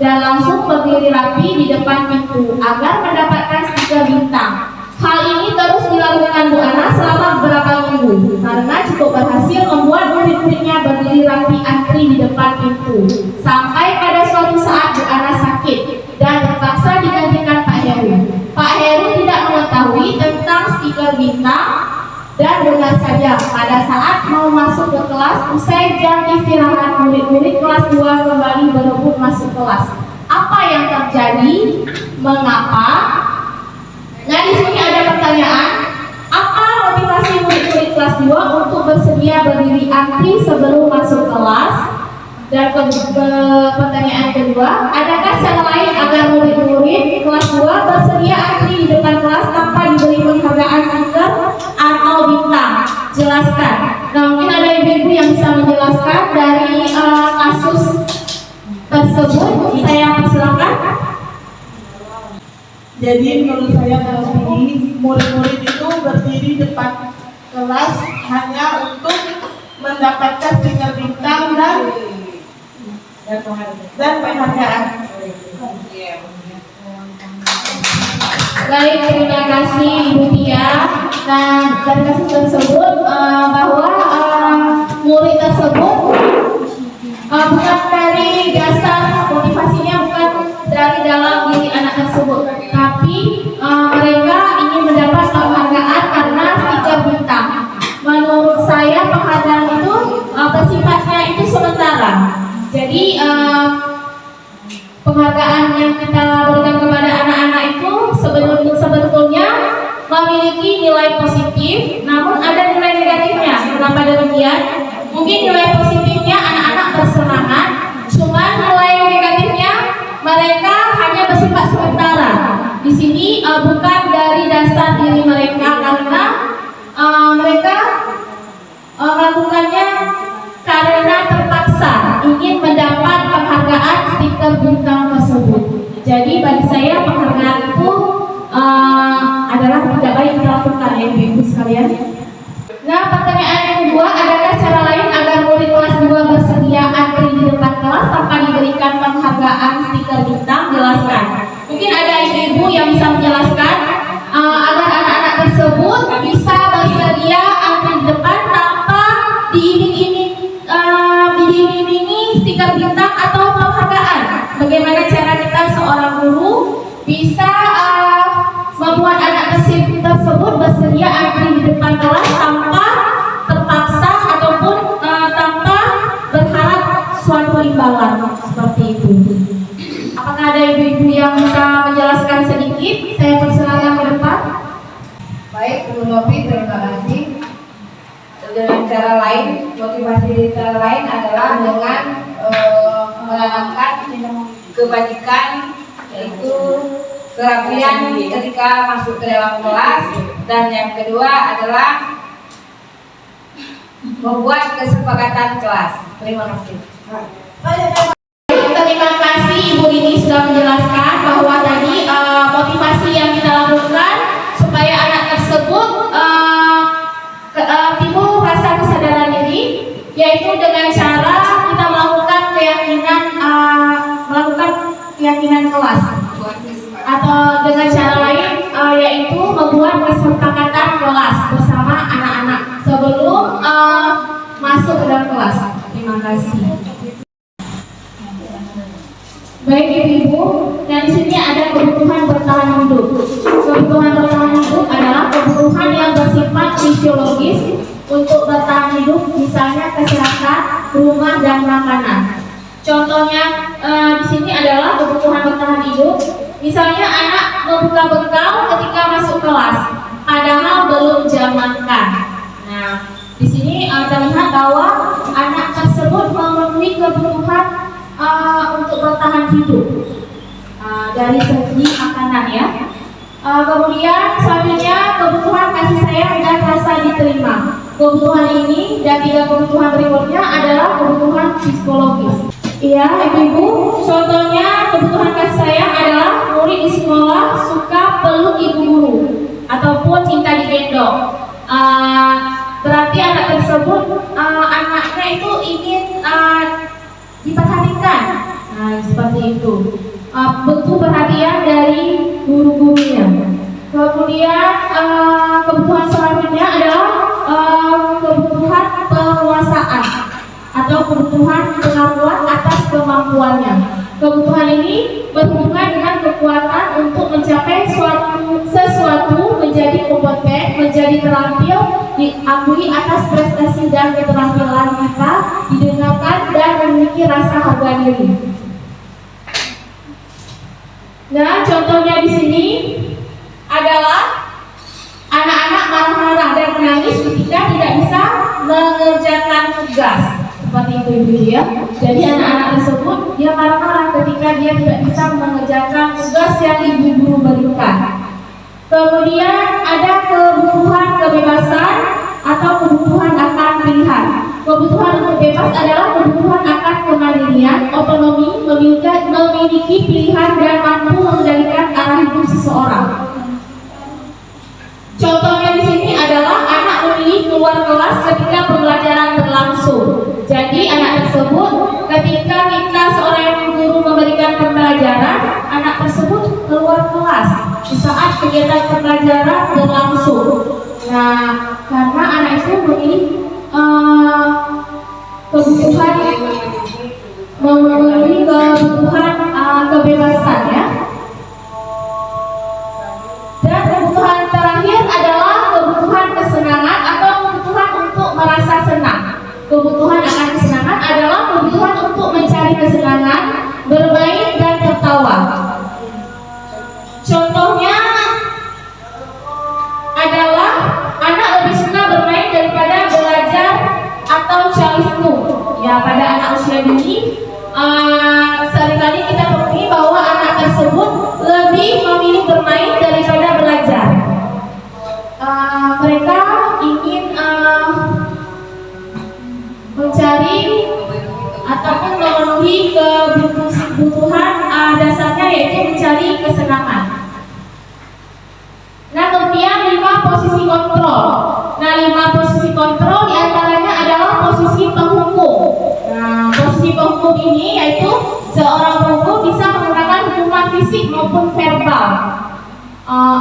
dan langsung berdiri rapi di depan pintu agar mendapatkan stiker bintang. Hal ini terus dilakukan Bu Anas selama beberapa minggu karena cukup berhasil membuat murid-muridnya berdiri rapi antri di depan pintu. Sampai pada suatu saat Bu Anas sakit dan terpaksa digantikan Pak Heru. Pak Heru tidak mengetahui tentang stiker bintang dan benar saja pada saat mau masuk ke kelas usai jam istirahat, murid-murid kelas 2 kembali berebut masuk kelas. Apa yang terjadi? Mengapa? Nah, di sini ada pertanyaan, apa motivasi murid-murid kelas 2 untuk bersedia berdiri antri sebelum masuk kelas? Dan pertanyaan kedua, adakah cara lain agar murid-murid kelas 2 bersedia antri di depan kelas tanpa diberi penghargaan stiker atau bintang? Jelaskan. Nah, mungkin ada ibu Jadi menurut saya mesti murid-murid itu berdiri depan kelas hanya untuk mendapatkan stiker bintang dan penghargaan. Baik, terima kasih Ibu Tia. Nah, dari kasus tersebut bahwa murid tersebut bukan dari dasar motivasinya, bukan dari dalam diri anak tersebut, tapi mereka ingin mendapat penghargaan karena stiker bintang. Menurut saya penghargaan itu bersifatnya itu sementara. Jadi penghargaan yang kita berikan kepada anak-anak itu sebetulnya memiliki nilai positif, namun ada nilai negatifnya. Kenapa demikian? Mungkin nilai positifnya anak-anak bersemangat, cuma nilai negatifnya mereka hanya bersifat sementara. Di sini bukan dari dasar diri mereka, karena mereka melakukannya karena terpaksa ingin mendapat penghargaan stiker bintang tersebut. Jadi bagi saya penghargaan itu adalah tidak baik dilakukan ya Ibu sekalian. Nah, pertanyaan yang kedua, adakah cara lain agar murid kelas 2 bersedia antri di depan kelas tanpa diberikan penghargaan stiker bintang? Jelaskan. Mungkin ada ibu-ibu yang bisa menjelaskan agar anak-anak tersebut bisa bersedia antri di depan tanpa diiming-imingi stiker bintang atau penghargaan. Bagaimana cara kita seorang guru bisa membuat anak tersebut bersedia antri di depan kelas tanpa terpaksa ataupun tanpa berharap suatu imbalan seperti itu. Apakah ada ibu-ibu yang bisa menjelaskan sedikit? Saya persilakan ke depan. Baik, Bu Novi, terima kasih. Dengan cara lain, motivasi cara lain adalah dengan menanamkan kebajikan, yaitu kerapian ketika masuk ke dalam kelas, dan yang kedua adalah membuat kesepakatan kelas. Terima kasih. Terima kasih Ibu Rini sudah menjelaskan bahwa tadi motivasi yang kita lakukan supaya anak tersebut timbul rasa kesadaran diri, yaitu dengan cara kita melakukan keyakinan kelas, atau dengan cara lain yaitu membuat kesepakatan kelas bersama anak-anak sebelum masuk ke dalam kelas. Terima kasih. Baik Ibu, dan di sini ada kebutuhan bertahan hidup. Kebutuhan bertahan hidup adalah kebutuhan yang bersifat fisiologis untuk bertahan hidup, misalnya kesehatan, rumah, dan makanan. Contohnya di sini adalah kebutuhan bertahan hidup. Misalnya anak membuka bekal ketika masuk kelas, padahal belum jam makan. Nah, di sini terlihat bahwa anak tersebut memenuhi kebutuhan untuk bertahan hidup dari segi makanan ya. Kemudian selanjutnya kebutuhan kasih sayang dan rasa diterima. Kebutuhan ini dan 3 kebutuhan berikutnya adalah kebutuhan psikologis. Iya, ibu-ibu, contohnya kebutuhan kasih sayang adalah murid di sekolah suka peluk ibu guru ataupun minta digendong. Berarti anak tersebut anaknya itu ingin diperhatikan. Nah, seperti itu. Butuh perhatian dari guru-gurunya. Kemudian kebutuhan selanjutnya adalah kebutuhan penguasaan atau kebutuhan pengakuan atas kemampuannya. Kebutuhan ini berhubungan dengan kekuatan untuk mencapai sesuatu, menjadi kompeten, menjadi terampil, diakui atas prestasi dan keterampilan kita, didengarkan dan memiliki rasa harga diri. Nah, contohnya di sini adalah anak-anak marah-marah dan menangis ketika tidak bisa mengerjakan tugas. Seperti itu ibu ya. Jadi anak-anak tersebut dia marah-marah ketika dia tidak bisa mengerjakan tugas yang ibu guru berikan. Kemudian ada kebutuhan kebebasan atau kebutuhan akan pilihan. Kebutuhan untuk bebas adalah kebutuhan akan kemandirian, otonomi, memiliki pilihan dan mampu mengendalikan arah hidup seseorang. kegiatan pembelajaran berlangsung. Nah, karena anak itu memiliki kebutuhan kebebasan ya. Dan kebutuhan terakhir adalah kebutuhan kesenangan atau kebutuhan untuk merasa senang. Kebutuhan akan kesenangan adalah kebutuhan untuk mencari kesenangan, bermain dan tertawa. Contohnya adalah anak lebih suka bermain daripada belajar atau cari ilmu. Ya, pada anak usia dini seringkali kita temui bahwa anak tersebut lebih memilih bermain daripada belajar. Mereka ingin mencari ataupun memenuhi kebutuhan dasarnya, yaitu mencari kesenangan. Nah, kemudian 5 posisi kontrol. Nah, 5 posisi kontrol diantaranya adalah posisi penghukum. Nah, posisi penghukum ini yaitu seorang penghukum bisa menggunakan hukuman fisik maupun verbal.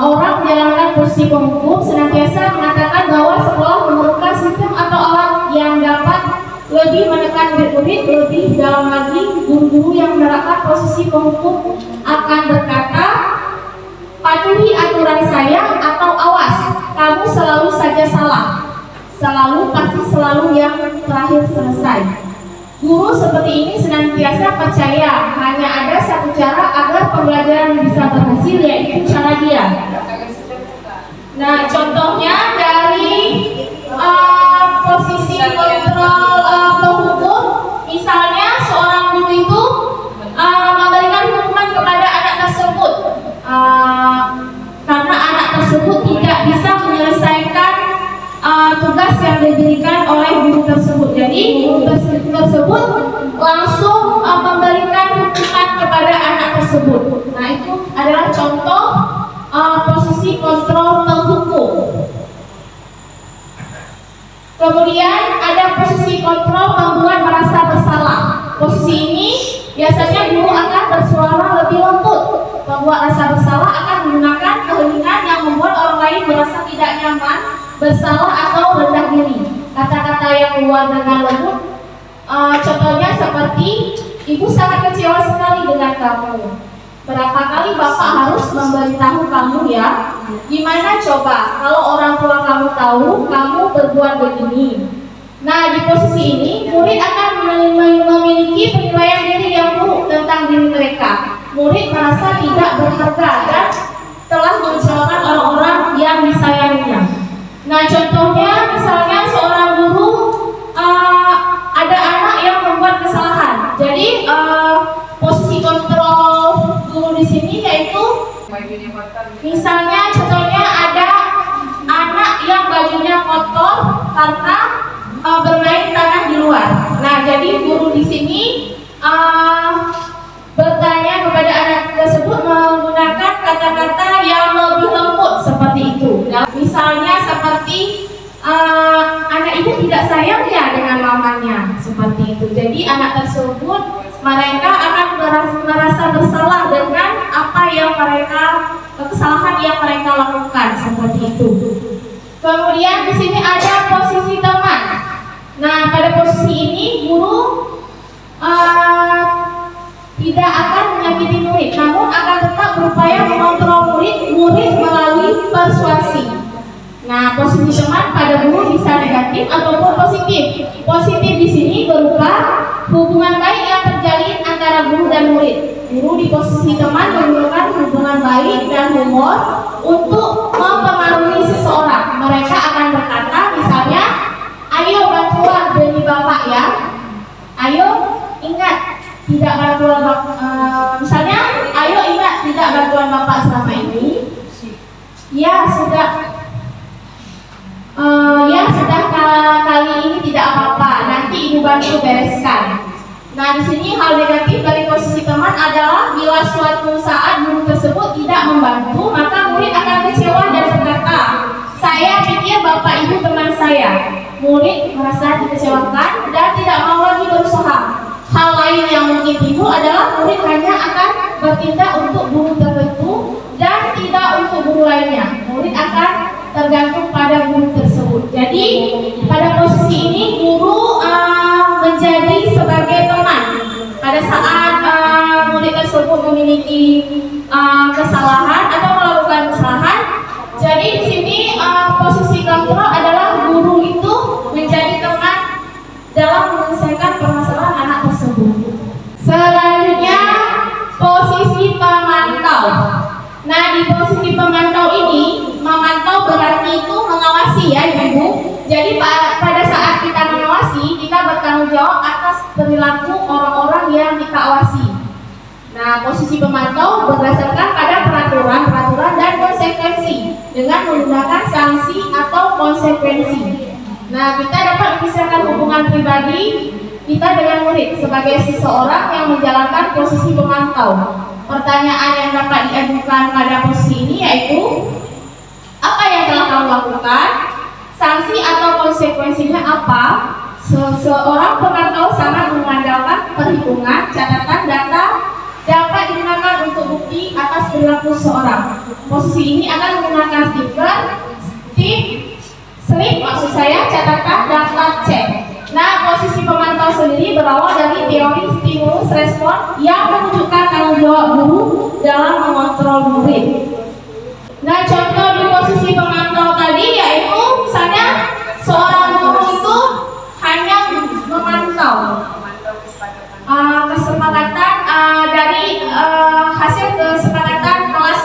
Orang menjalankan posisi penghukum senantiasa mengatakan bahwa sekolah memerlukan sistem atau alat yang dapat lebih menekan murid. Lebih dalam lagi, guru-guru yang menerapkan posisi penghukum akan berkata, patuhi aturan saya, atau awas, kamu selalu saja salah. Selalu, pasti selalu yang terakhir selesai. Guru seperti ini senantiasa percaya hanya ada satu cara agar pembelajaran bisa berhasil, yaitu cara dia. Nah, contohnya dari posisi kontrol penghukum, misalnya seorang guru itu memberikan hukuman kepada anak tersebut karena anak tersebut tidak bisa menyelesaikan tugas yang diberikan oleh guru tersebut. Jadi guru tersebut langsung memberikan hukuman kepada anak tersebut. Nah, itu adalah contoh posisi kontrol penghukum. Kemudian ada posisi kontrol membuat merasa bersalah. Posisi ini biasanya guru akan bersuara lebih lembut. Membuat rasa bersalah akan menggunakan keheningan yang membuat orang lain merasa tidak nyaman, bersalah atau rendah diri. Kata-kata yang keluar dengan lembut, contohnya seperti, ibu sangat kecewa sekali dengan kamu. Berapa kali bapak harus memberitahu kamu ya? Gimana coba kalau orang tua kamu tahu kamu berbuat begini? Nah, di posisi ini murid akan memiliki penilaian diri yang buruk tentang diri mereka. Murid merasa tidak berharga dan telah mengecewakan orang-orang yang disayanginya. Nah, contohnya misalnya seorang guru ada anak yang membuat kesalahan. Jadi posisi kontrol guru di sini yaitu misalnya contohnya ada anak yang bajunya kotor karena bermain tanah di luar. Nah, jadi guru di sini bertanya kepada anak tersebut menggunakan kata-kata yang lebih lembut seperti itu. Nah, misalnya seperti anak ibu tidak sayang ya dengan mamanya, seperti itu. Jadi anak tersebut mereka akan merasa bersalah dengan apa yang kesalahan yang mereka lakukan, seperti itu. Kemudian di sini ada posisi teman. Nah, pada posisi ini guru tidak akan menyakiti murid, namun akan tetap berupaya mengontrol murid melalui persuasi. Nah, posisi teman pada guru bisa negatif ataupun positif. Positif di sini berupa hubungan baik yang terjalin antara guru dan murid. Guru di posisi teman menggunakan hubungan baik dan humor untuk mempengaruhi seseorang. Mereka akan berkata, misalnya, ayo bantuan demi bapak ya. Ayo ingat tidak bantuan misalnya, ayo ingat tidak bantuan bapak selama ini. Ya sudah. Kali ini tidak apa-apa, nanti ibu bantu bereskan. Nah, di sini hal negatif dari posisi teman adalah bila suatu saat guru tersebut tidak membantu, maka murid akan kecewa dan berkata, saya pikir bapak ibu teman saya. Murid merasa dikecewakan dan tidak mau lagi berusaha. Hal lain yang mungkin timbul adalah murid hanya akan bertindak untuk guru tertentu dan tidak untuk guru lain. Nah, di posisi pemantau ini, memantau berarti itu mengawasi ya Ibu. Jadi pada saat kita mengawasi, kita bertanggung jawab atas perilaku orang-orang yang kita awasi. Nah, posisi pemantau berdasarkan pada peraturan dan konsekuensi dengan menggunakan sanksi atau konsekuensi. Nah, kita dapat memisahkan hubungan pribadi kita dengan murid sebagai seseorang yang menjalankan posisi pemantau. Pertanyaan yang dapat diajukan pada posisi ini yaitu, apa yang telah kamu lakukan? Sanksi atau konsekuensinya apa? Seorang pemantau sangat mengandalkan perhitungan, catatan data dapat digunakan untuk bukti atas perilaku seseorang. Posisi ini akan menggunakan stiker, slip, maksud saya catatan data cek. Nah, posisi pemantau sendiri berawal dari teori stimulus respon yang menunjukkan tanggung jawab guru dalam mengontrol murid. Nah, contoh di posisi pemantau tadi yaitu misalnya seorang guru itu hanya memantau kesepakatan dari hasil kesepakatan kelas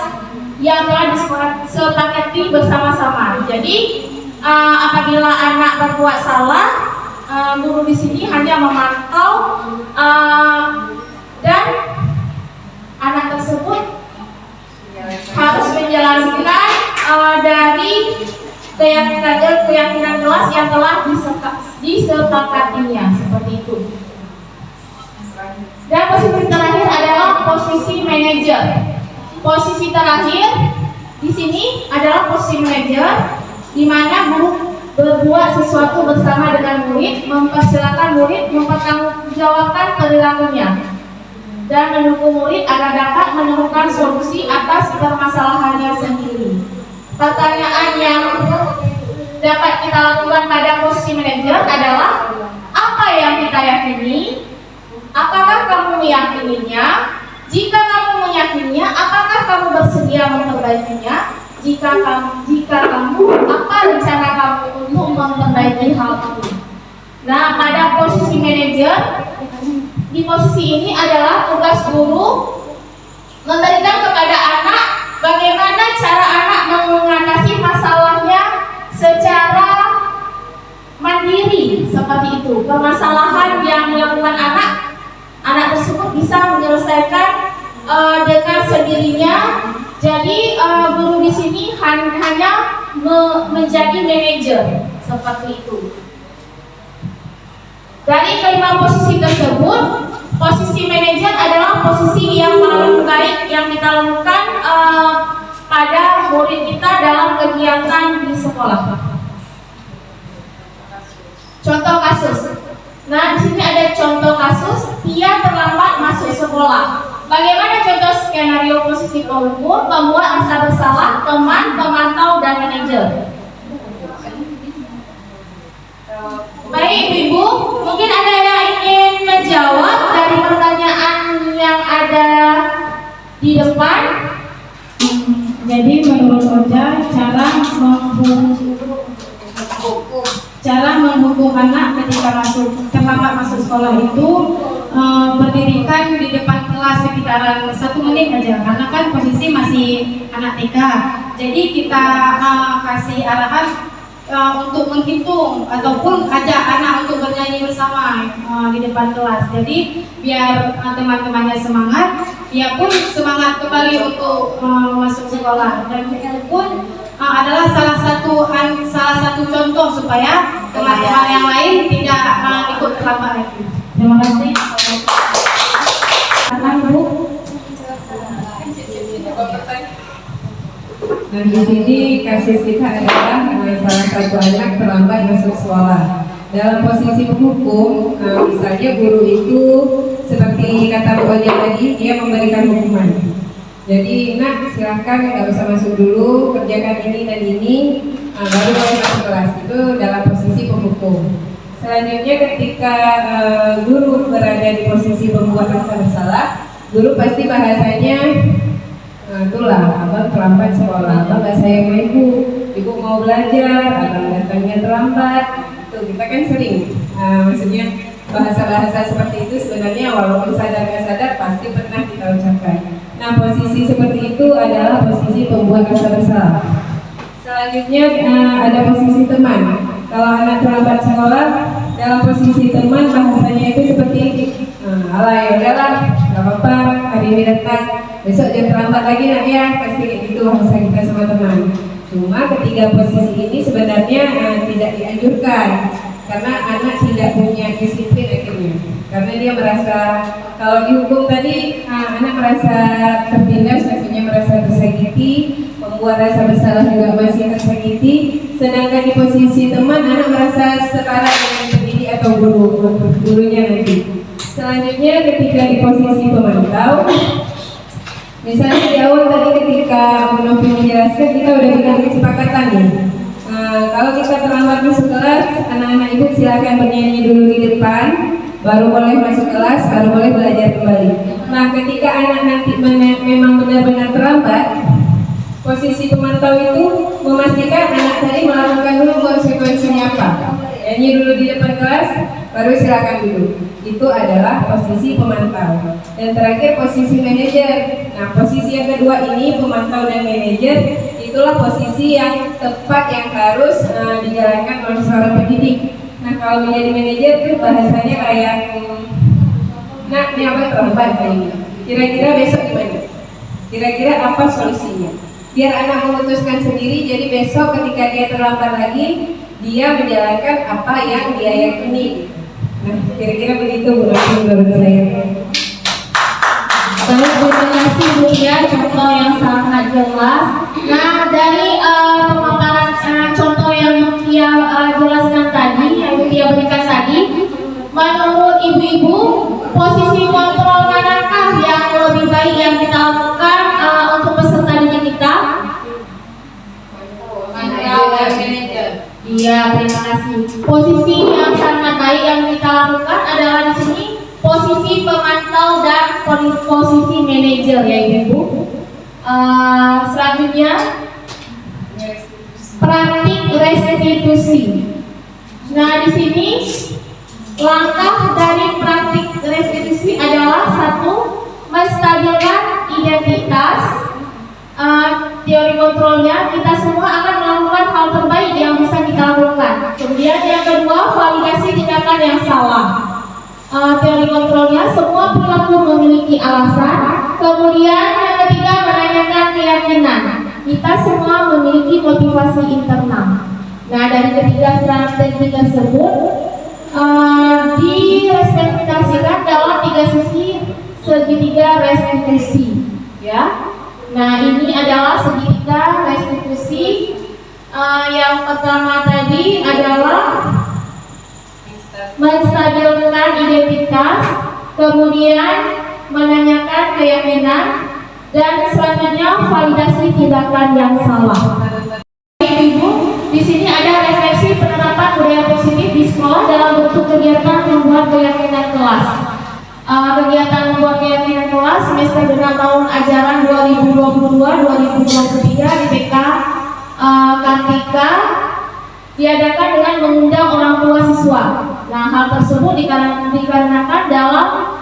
yang telah disepakati bersama-sama. Jadi apabila anak berbuat salah, guru di sini hanya memantau dan anak tersebut harus menjalankan dari keyakinan kelas yang telah disepakatinya, seperti itu. Dan posisi terakhir adalah posisi manajer. Posisi terakhir di sini adalah posisi manajer, di mana guru berbuat sesuatu bersama dengan murid, mempersilahkan murid mempertanggungjawabkan perilakunya dan mendukung murid agar dapat menemukan solusi atas permasalahannya sendiri. Pertanyaan yang dapat kita lakukan pada posisi manajer adalah, apa yang kita yakini? Apakah kamu meyakininya? Jika kamu meyakininya, apakah kamu bersedia memperbaikinya? Jika kamu, apa rencana kamu untuk memperbaiki hal itu? Nah, pada posisi manajer, di posisi ini adalah tugas guru memberikan kepada anak bagaimana cara anak mengatasi masalahnya secara mandiri, seperti itu. Permasalahan yang dilakukan anak tersebut bisa menyelesaikan dengan sendirinya. Jadi guru di sini hanya menjadi manajer, seperti itu. Dari kelima posisi tersebut, posisi manajer adalah posisi yang paling baik yang kita lakukan pada murid kita dalam kegiatan di sekolah. Contoh kasus. Nah, di sini ada contoh kasus, Tia terlambat masuk sekolah. Bagaimana contoh skenario posisi pengukur, pembuat rasa bersalah, teman, pemantau, dan manajer? Baik, Ibu, mungkin ada yang ingin menjawab dari pertanyaan yang ada di depan. Jadi menurut Oja, cara menghukum anak ketika terlambat masuk sekolah itu berdirikan di depan kelas sekitaran 1 menit aja, karena kan posisi masih anak TK. Jadi kita kasih arahan untuk menghitung ataupun ajak anak untuk bernyanyi bersama di depan kelas. Jadi biar teman-temannya semangat, dia pun semangat kembali untuk masuk sekolah. Dan itu pun adalah salah satu contoh supaya teman-teman yang lain tidak ikut terlambat lagi. Terima kasih. Bu. Nah, di sini kasus kita adalah salah satu anak terlambat masuk sekolah. Dalam posisi penghukum, misalnya guru itu seperti kata Bu Oja tadi, dia memberikan hukuman. Jadi, nak silahkan nggak usah masuk dulu, kerjakan ini dan ini, baru boleh masuk kelas. Itu dalam posisi penghukum. Selanjutnya ketika guru berada di posisi pembuat rasa bersalah, guru pasti bahasanya, itulah abang terlambat sekolah, abang nggak sayang sama ibu mau belajar, abang datangnya terlambat. Tuh kita kan sering, maksudnya bahasa-bahasa seperti itu sebenarnya walaupun sadar nggak sadar pasti pernah kita ucapkan. Nah, posisi seperti itu adalah posisi pembuat rasa bersalah. Selanjutnya ada posisi teman. Kalau anak terlambat sekolah, dalam posisi teman bahasanya itu seperti alah ya udahlah, nggak apa-apa, hari ini datang, besok jangan terlambat lagi nak ya, pasti kayak gitu bahasa kita sama teman. Cuma ketiga posisi ini sebenarnya tidak dianjurkan karena anak tidak punya disiplin akhirnya. Karena dia merasa kalau dihukum tadi anak merasa tertindas, maksudnya merasa tersakiti, membuat rasa bersalah juga masih tersakiti. Sedangkan di posisi teman anak merasa setara dengan pendidik atau gurunya nanti. Selanjutnya ketika di posisi pemantau, misalnya di awal tadi ketika Novi menjelaskan kita udah bikin kesepakatan nih. Kalau kita terlambat masuk kelas, anak-anak ibu silakan bernyanyi dulu di depan, baru boleh masuk kelas, baru boleh belajar kembali. Nah, ketika anak nanti memang benar-benar terlambat, posisi pemantau itu memastikan anak tadi melakukan dulu konsekuensinya apa. Nyanyi dulu di depan kelas, baru silakan duduk. Itu adalah posisi pemantau. Dan terakhir posisi manajer. Nah, posisi yang kedua ini pemantau dan manajer, itulah posisi yang tepat yang harus dijalankan oleh seorang pendidik. Nah, kalau menjadi manajer itu bahasanya kayak nah, ini apa terlambat ini? Kira-kira besok gimana? Kira-kira apa solusinya? Biar anak memutuskan sendiri, jadi besok ketika dia terlambat lagi, dia menjalankan apa yang dia yakini. Nah, kira-kira begitu menurut saya. Baik, terima kasih Bu ya, contoh yang sangat jelas. Nah, dari pemaparan contoh yang dia jelaskan tadi, yang dia berikan tadi, menurut ibu-ibu, posisi kontrol manakah yang lebih baik yang kita lakukan untuk peserta didik kita? Iya, terima kasih. Posisi yang sangat baik yang kita lakukan adalah di sini posisi pemantau dan posisi manajer ya ibu. Selanjutnya praktik restitusi. Nah, di sini langkah dari praktik restitusi adalah satu, menstabilkan identitas. Teori kontrolnya, kita semua akan melakukan hal terbaik yang bisa kita lakukan. Kemudian yang kedua, validasi tindakan yang salah. Teori kontrolnya, semua perilaku memiliki alasan. Kemudian yang ketiga, menanyakan keyakinan. Kita semua memiliki motivasi internal. Nah, dari ketiga strategi tersebut direpresentasikan dalam tiga sisi segitiga restitusi, ya. Nah, ini adalah segitiga restitusi. Yang pertama tadi adalah menstabilkan identitas, kemudian menanyakan keyakinan, dan selanjutnya validasi tindakan yang salah. Ibu, di sini ada refleksi penerapan budaya positif di sekolah dalam bentuk kegiatan membuat keyakinan kelas. Kegiatan membuat keyakinan kelas semester genap tahun ajaran 2022-2023 di TK Kartika diadakan dengan mengundang orang tua siswa. Nah, hal tersebut dikarenakan dalam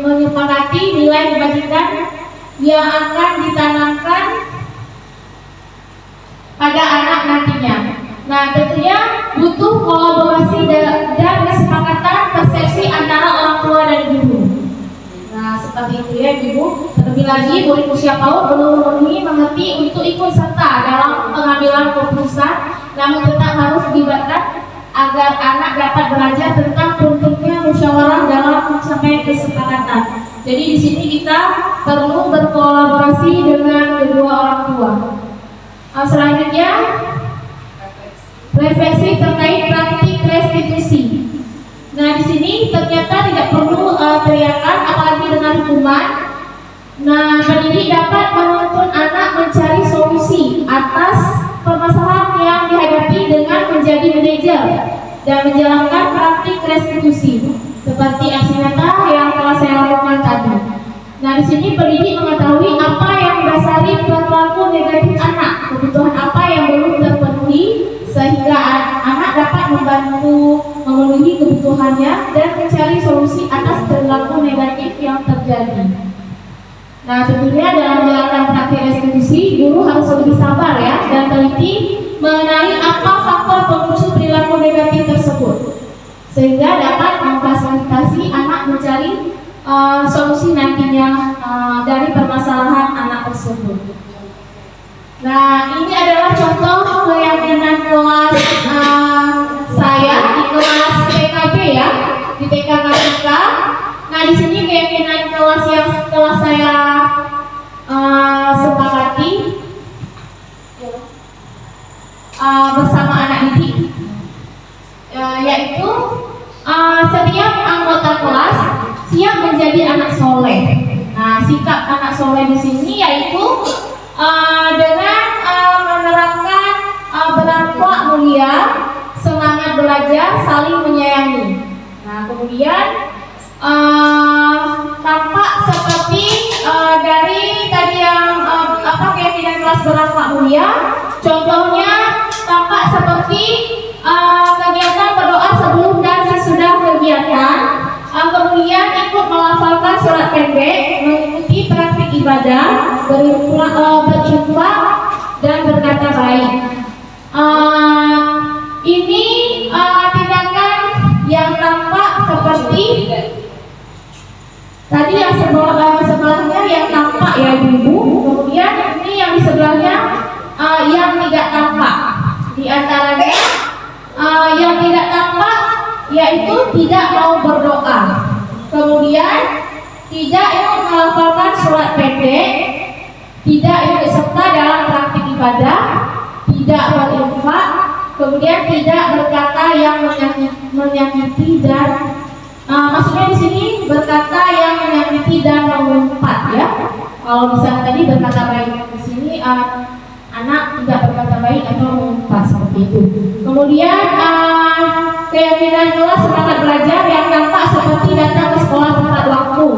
menyepakati nilai kebajikan yang akan ditanamkan pada anak nantinya. Nah, tentunya butuh kolaborasi dan kesepakatan persepsi antara orang tua dan guru. Nah, seperti itu ya Ibu. Terlebih lagi, murid usia PAUD belum memenuhi mengerti untuk ikut serta dalam pengambilan keputusan, namun tetap harus dilibatkan agar anak dapat belajar tentang pentingnya musyawarah dalam mencapai kesepakatan. Jadi di sini kita perlu berkolaborasi dengan kedua orang tua. Selanjutnya, refleksi terkait praktik restitusi. Nah, di sini ternyata tidak perlu teriakan, apalagi dengan hukuman. Nah, pendidik dapat menuntun anak mencari solusi atas permasalahan yang dihadapi dengan menjadi manajer dan menjalankan praktik restitusi seperti aksi nyata yang telah saya lakukan tadi. Nah, di sini pendidik mengetahui apa yang mendasari perilaku negatif anak, kebutuhan apa yang belum terpenuhi, sehingga anak dapat membantu memenuhi kebutuhannya dan mencari solusi atas perilaku negatif yang terjadi. Nah, tentunya dalam menjalankan praktik restitusi, guru sehingga dapat memfasilitasi anak mencari solusi nantinya dari permasalahan anak tersebut. Nah, ini adalah contoh keyakinan kelas saya di kelas TKB ya, di TKKK. Nah, di sini keyakinan kelas yang setelah saya sepakati bersama anak didik, yaitu setiap anggota kelas siap menjadi anak soleh. Nah, sikap anak soleh di sini yaitu dengan menerapkan berakhlak mulia, semangat belajar, saling menyayangi. Nah, kemudian tampak seperti dari tadi yang keyakinan kelas berakhlak mulia. Contohnya tampak seperti kegiatan berdoa sebelum dan sesudah kegiatan, kemudian ikut melafalkan surat pendek, mengikuti praktik ibadah, berinfak dan berkata baik. Ini tindakan yang tampak seperti tadi yang sebelahnya yang tampak ya ibu, kemudian ini yang di sebelahnya yang tidak tampak. Di antaranya yang tidak tampak yaitu tidak mau berdoa, kemudian tidak ikut melafalkan surat pendek, tidak ikut serta dalam praktik ibadah, tidak berinfak, kemudian tidak berkata yang menyakiti dan maksudnya di sini berkata yang menyakiti dan mengumpat ya. Kalau misalnya tadi berkata baik, di sini anak tidak berkata baik atau mengumpat seperti itu. Kemudian keyakinan kelas semangat belajar yang tampak seperti datang ke sekolah tepat waktu,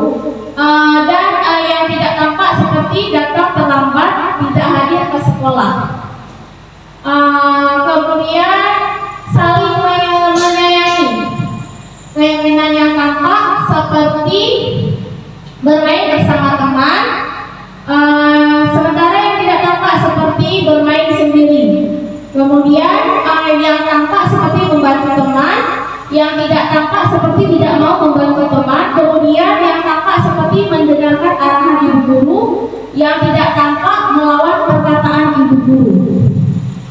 dan yang tidak tampak seperti datang terlambat, tidak hadir ke sekolah. Kemudian saling menyayangi. Keyakinan yang tampak seperti bermain bersama teman, sementara yang tidak tampak seperti bermain sendiri. Kemudian yang tampak seperti membantu teman, yang tidak tampak seperti tidak mau membantu teman. Kemudian yang tampak seperti mendengarkan arahan ibu guru, yang tidak tampak melawan perkataan ibu guru.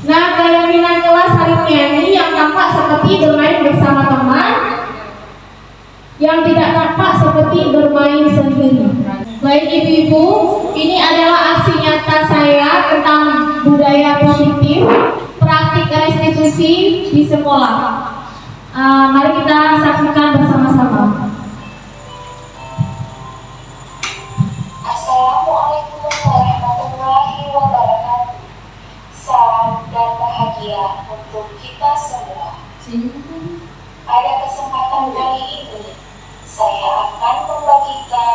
Nah, keyakinan kelas hari ini yang tampak seperti bermain bersama teman, yang tidak tampak seperti bermain sendiri. Baik ibu-ibu, ini adalah aksi nyata saya tentang budaya positif, praktik restitusi di sekolah. Mari kita saksikan bersama-sama. Assalamualaikum warahmatullahi wabarakatuh. Salam dan bahagia untuk kita semua. Pada kesempatan kali ini, saya akan membagikan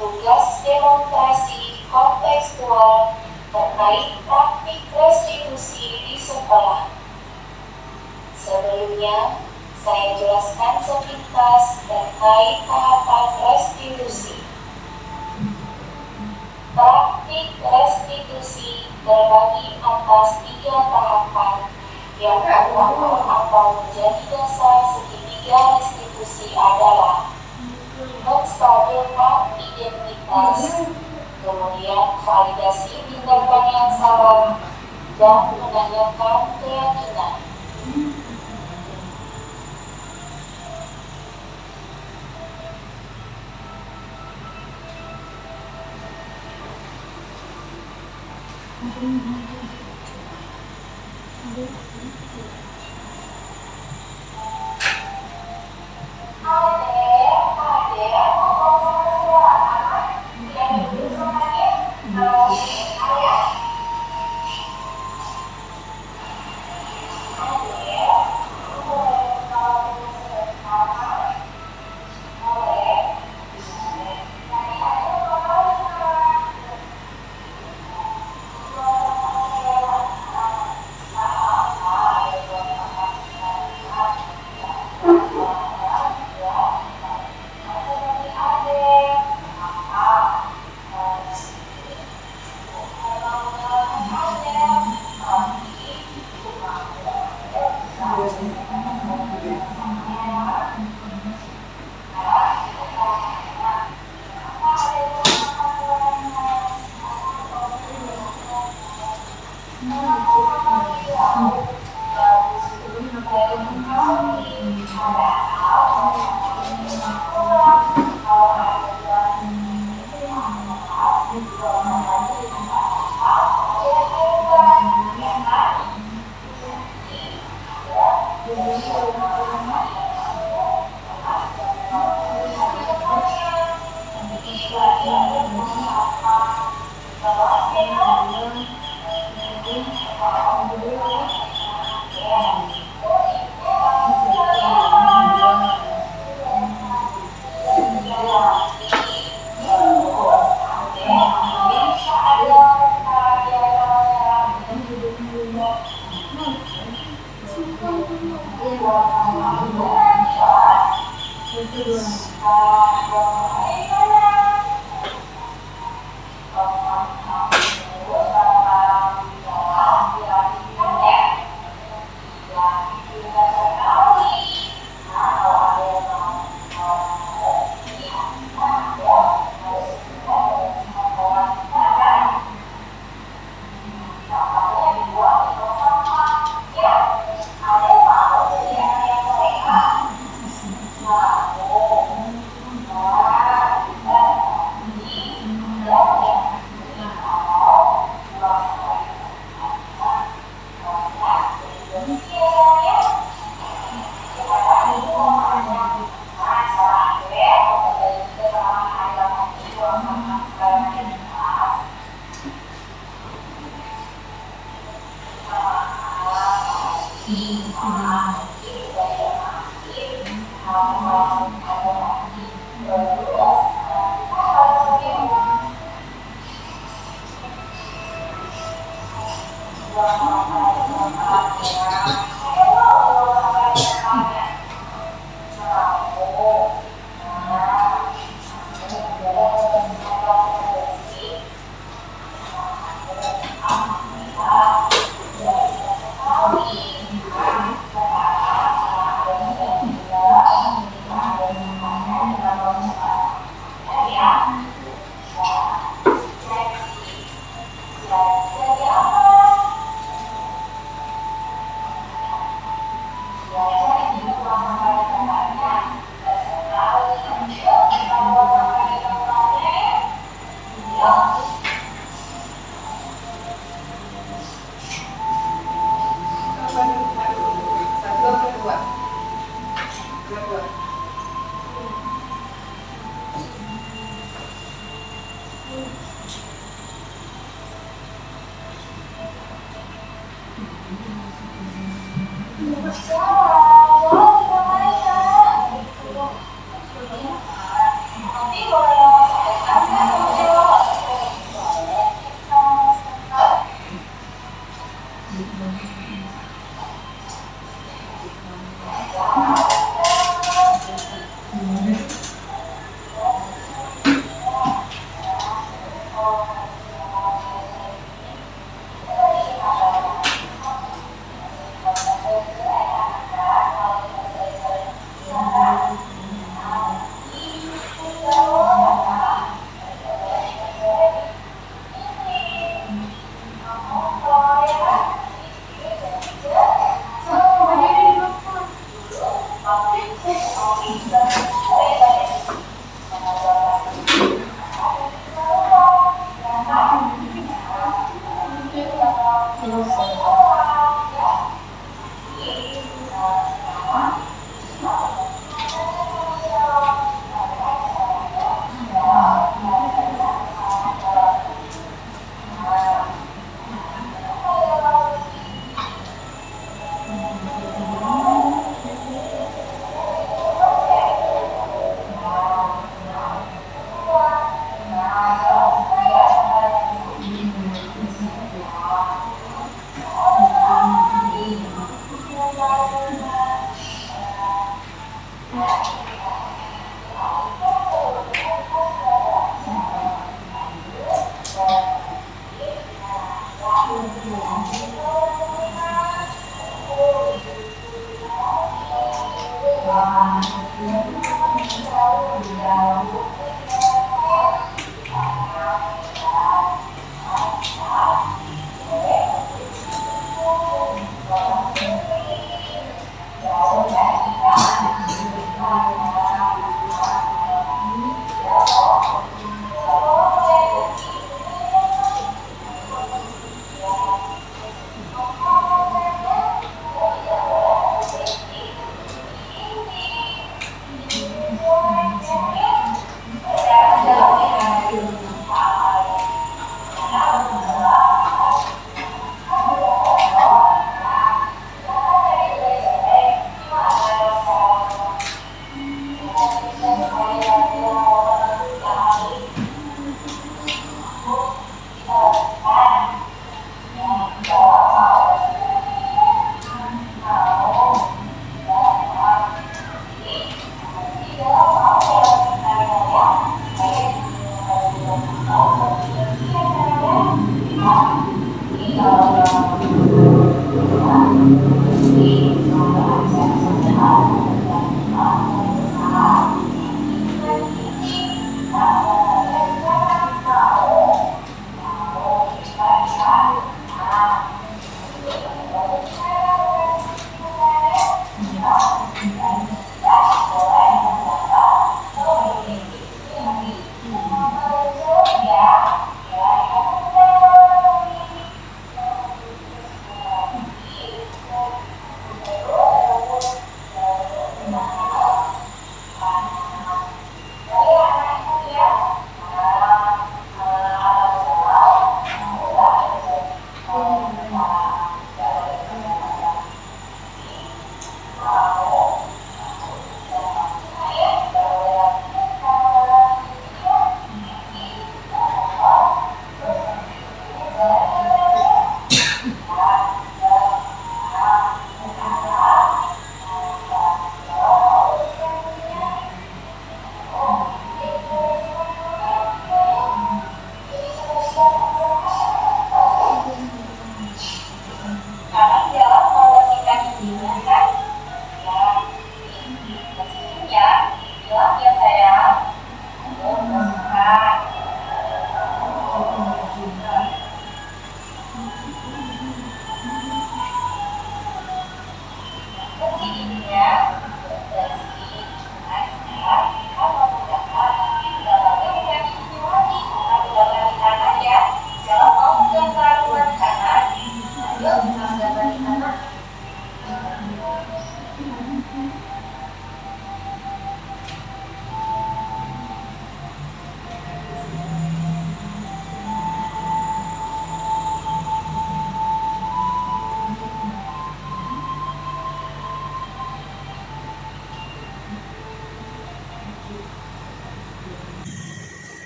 tugas demonstrasi kontekstual terkait praktik restitusi di sekolah. Sebelumnya, saya jelaskan sepintas terkait tahapan restitusi. Praktik restitusi terbagi atas 3 tahapan. Yang pertama atau menjadi dasar segitiga restitusi adalah menstabilkan identitas, kemudian validasi tindakan yang salah, dan menanyakan keyakinan.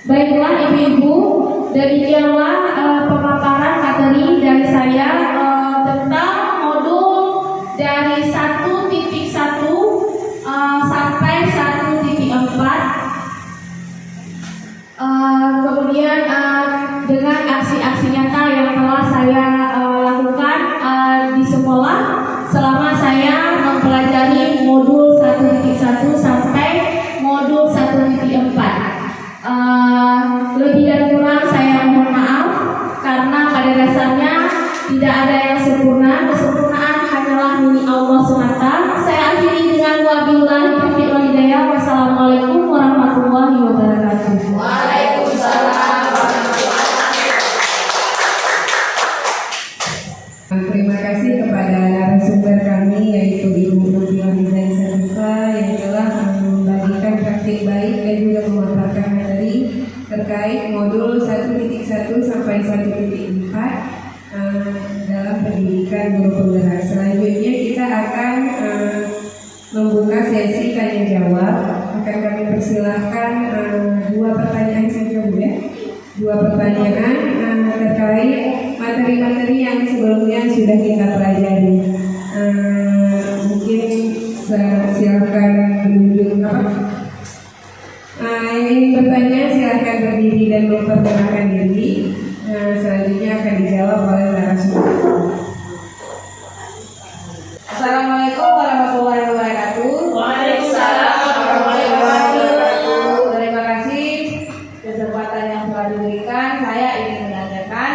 Baiklah ibu-ibu, demikianlah pemaparan materi dari saya tentang modul dari 1.1 sampai 1.4. Kemudian dengan aksi-aksi nyata yang telah saya lakukan di sekolah selama saya mempelajari modul 1.1 sampai modul 1.4. Lebih dan kurang saya mohon maaf karena pada dasarnya tidak ada yang sempurna. Kesempurnaan hanyalah milik Allah SWT. Saya akhiri dengan wabillahi taufiq wal hidayah. Wassalamualaikum warahmatullahi wabarakatuh. Waalaikumsalam warahmatullahi wabarakatuh. Terima kasih kepada narasumber kami yaitu Ibu Nurul Nizari Saduka yang telah membagikan praktik baik dan juga memaparkan materi terkait modul 1.1 sampai 1.4 dalam pendidikan guru penggerak. Selanjutnya kita akan membuka sesi tanya jawab. Akan kami persilahkan 2 pertanyaan saja Bu ya. 2 pertanyaan terkait materi-materi yang sebelumnya sudah kita pelajari. Mungkin silakan menunjuk yang ingin bertanya silakan berdiri dan memperkenalkan diri. Selanjutnya akan dijawab oleh narasumber. Assalamualaikum warahmatullahi wabarakatuh. Waalaikumsalam warahmatullahi wabarakatuh. Terima kasih kesempatan yang telah diberikan. Saya ingin menanyakan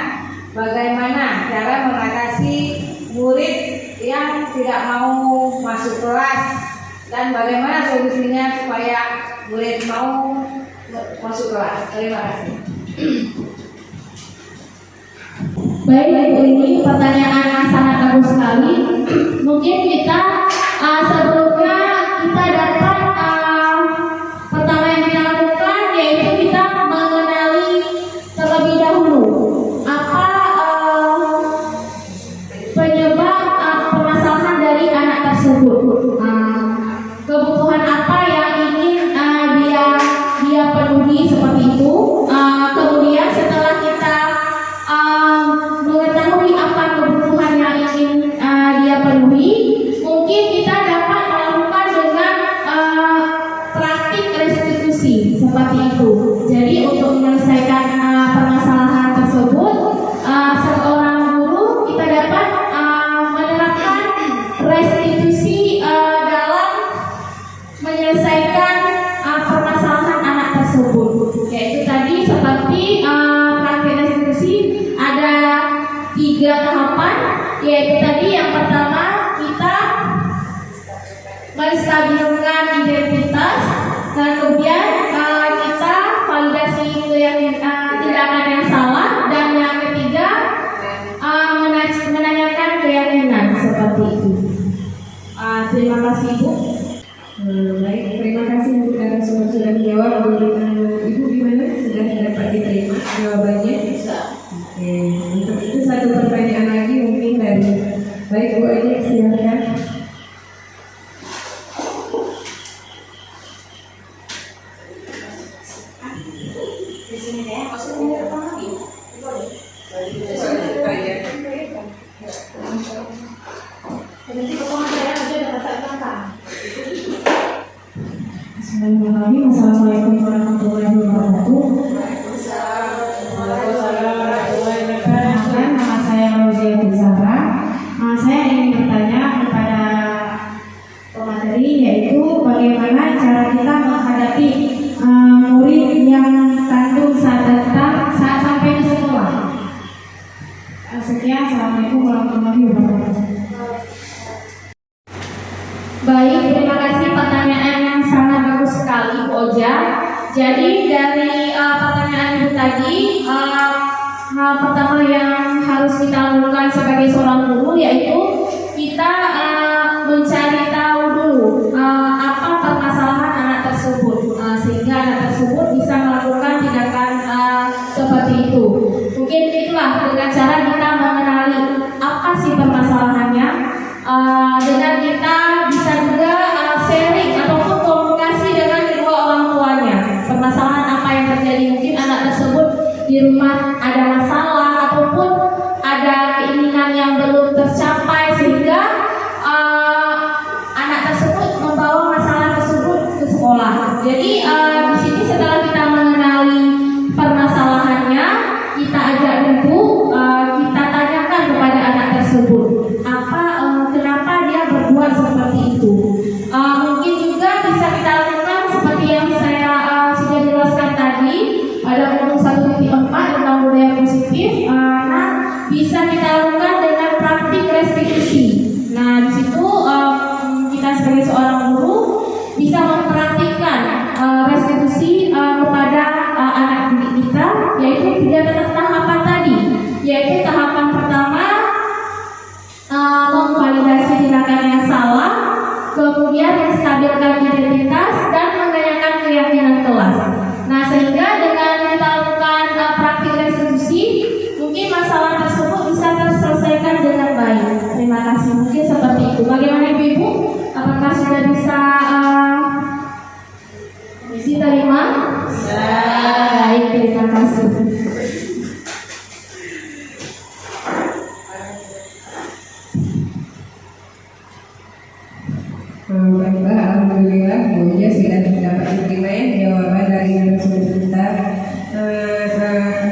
bagaimana cara mengatasi murid yang tidak mau masuk kelas dan bagaimana solusinya supaya murid mau masuk kelas. Terima kasih. Baik ibu, ini pertanyaan yang sangat bagus sekali. Mungkin kita sebelumnya kita dapat pertama yang kita lakukan yaitu kita mengenali terlebih dahulu apa penyebab permasalahan dari anak tersebut. Kebutuhan apa yang ingin dia penuhi seperti itu. Kemudian setelah kita mengetahui apa kebutuhan yang ingin dia penuhi, mungkin kita dapat melakukan dengan praktik restitusi seperti itu. Jadi untuk menyelesaikan permasalahan tersebut, seorang guru kita dapat menerapkan restitusi dalam menyelesaikan permasalahan anak tersebut. Yaitu tadi seperti praktik restitusi ada 3 tahapan, yaitu tadi yang pertama kita menstabilkan identitas, dan kemudian kita validasi tindakan yang salah, dan yang ketiga menanyakan keyakinan seperti itu. Terima kasih Ibu. Baik, terima kasih untuk narasumber sudah menjawab. Ibu gimana? Sudah dapat diterima jawabannya? Oke, untuk itu 1 pertanyaan lagi mungkin dari baik Bu aja silakan. Sekian, Assalamualaikum warahmatullahi wabarakatuh. Baik, terima kasih pertanyaan yang sangat bagus sekali Bu Oja. Jadi dari pertanyaan Ibu tadi, hal pertama yang harus kita lakukan sebagai seorang guru yaitu kita mencari tahu dulu apa permasalahan anak tersebut, sehingga anak tersebut bisa melakukan tindakan seperti itu. Mungkin itulah dengan cara kita mengenali apa sih permasalahannya, dengan kita bisa juga sharing ataupun komunikasi dengan kedua orang tuanya. Permasalahan apa yang terjadi, mungkin anak tersebut di rumah ada masalah ataupun ada keinginan yang belum tercapai sehingga anak tersebut membawa masalah tersebut ke sekolah. Jadi di sini setelah kita mengenali permasalahannya, kita ajak dulu, kita tanyakan kepada anak tersebut kenapa dia berbuat seperti itu. Mungkin juga bisa kita lakukan seperti yang saya sudah jelaskan tadi pada umur 1.4 tentang budaya positif. Bisa kita lakukan dengan praktik restitusi. Nah, di situ kita sebagai seorang guru bisa mempraktikkan restitusi kepada anak didik kita, yaitu 3 tahapan tadi. Yaitu tahapan pertama, memvalidasi tindakan yang salah, kemudian menstabilkan identitas dan menanyakan keyakinan kelas. Nah, sehingga dengan kita lakukan praktik restitusi, mungkin masalah tersebut bisa terselesaikan dengan baik. Terima kasih. Mungkin seperti itu. Bagaimana Ibu? Apakah sudah bisa diterima? Baik, terima kasih. Baiklah, alhamdulillah Bu Oja sudah dapat diterima ya jawaban dari narasumber kita.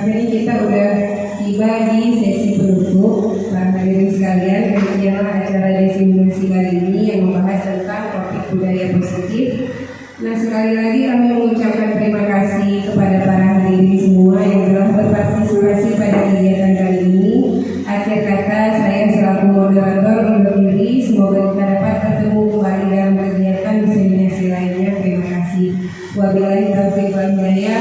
Jadi kita udah tiba di sesi penutup. Hadirin sekalian, demikianlah acara desimulasi kali ini yang membahas tentang topik budaya positif. Nah, sekali lagi kami mengucapkan terima kasih kepada para hadirin semua yang telah berpartisipasi pada kegiatan kali ini. Akhir kata, saya selaku moderator undur diri. Semoga kita dapat bertemu kembali dalam kegiatan diseminasi lainnya. Terima kasih. Wabillahi taufiq wal hidayah.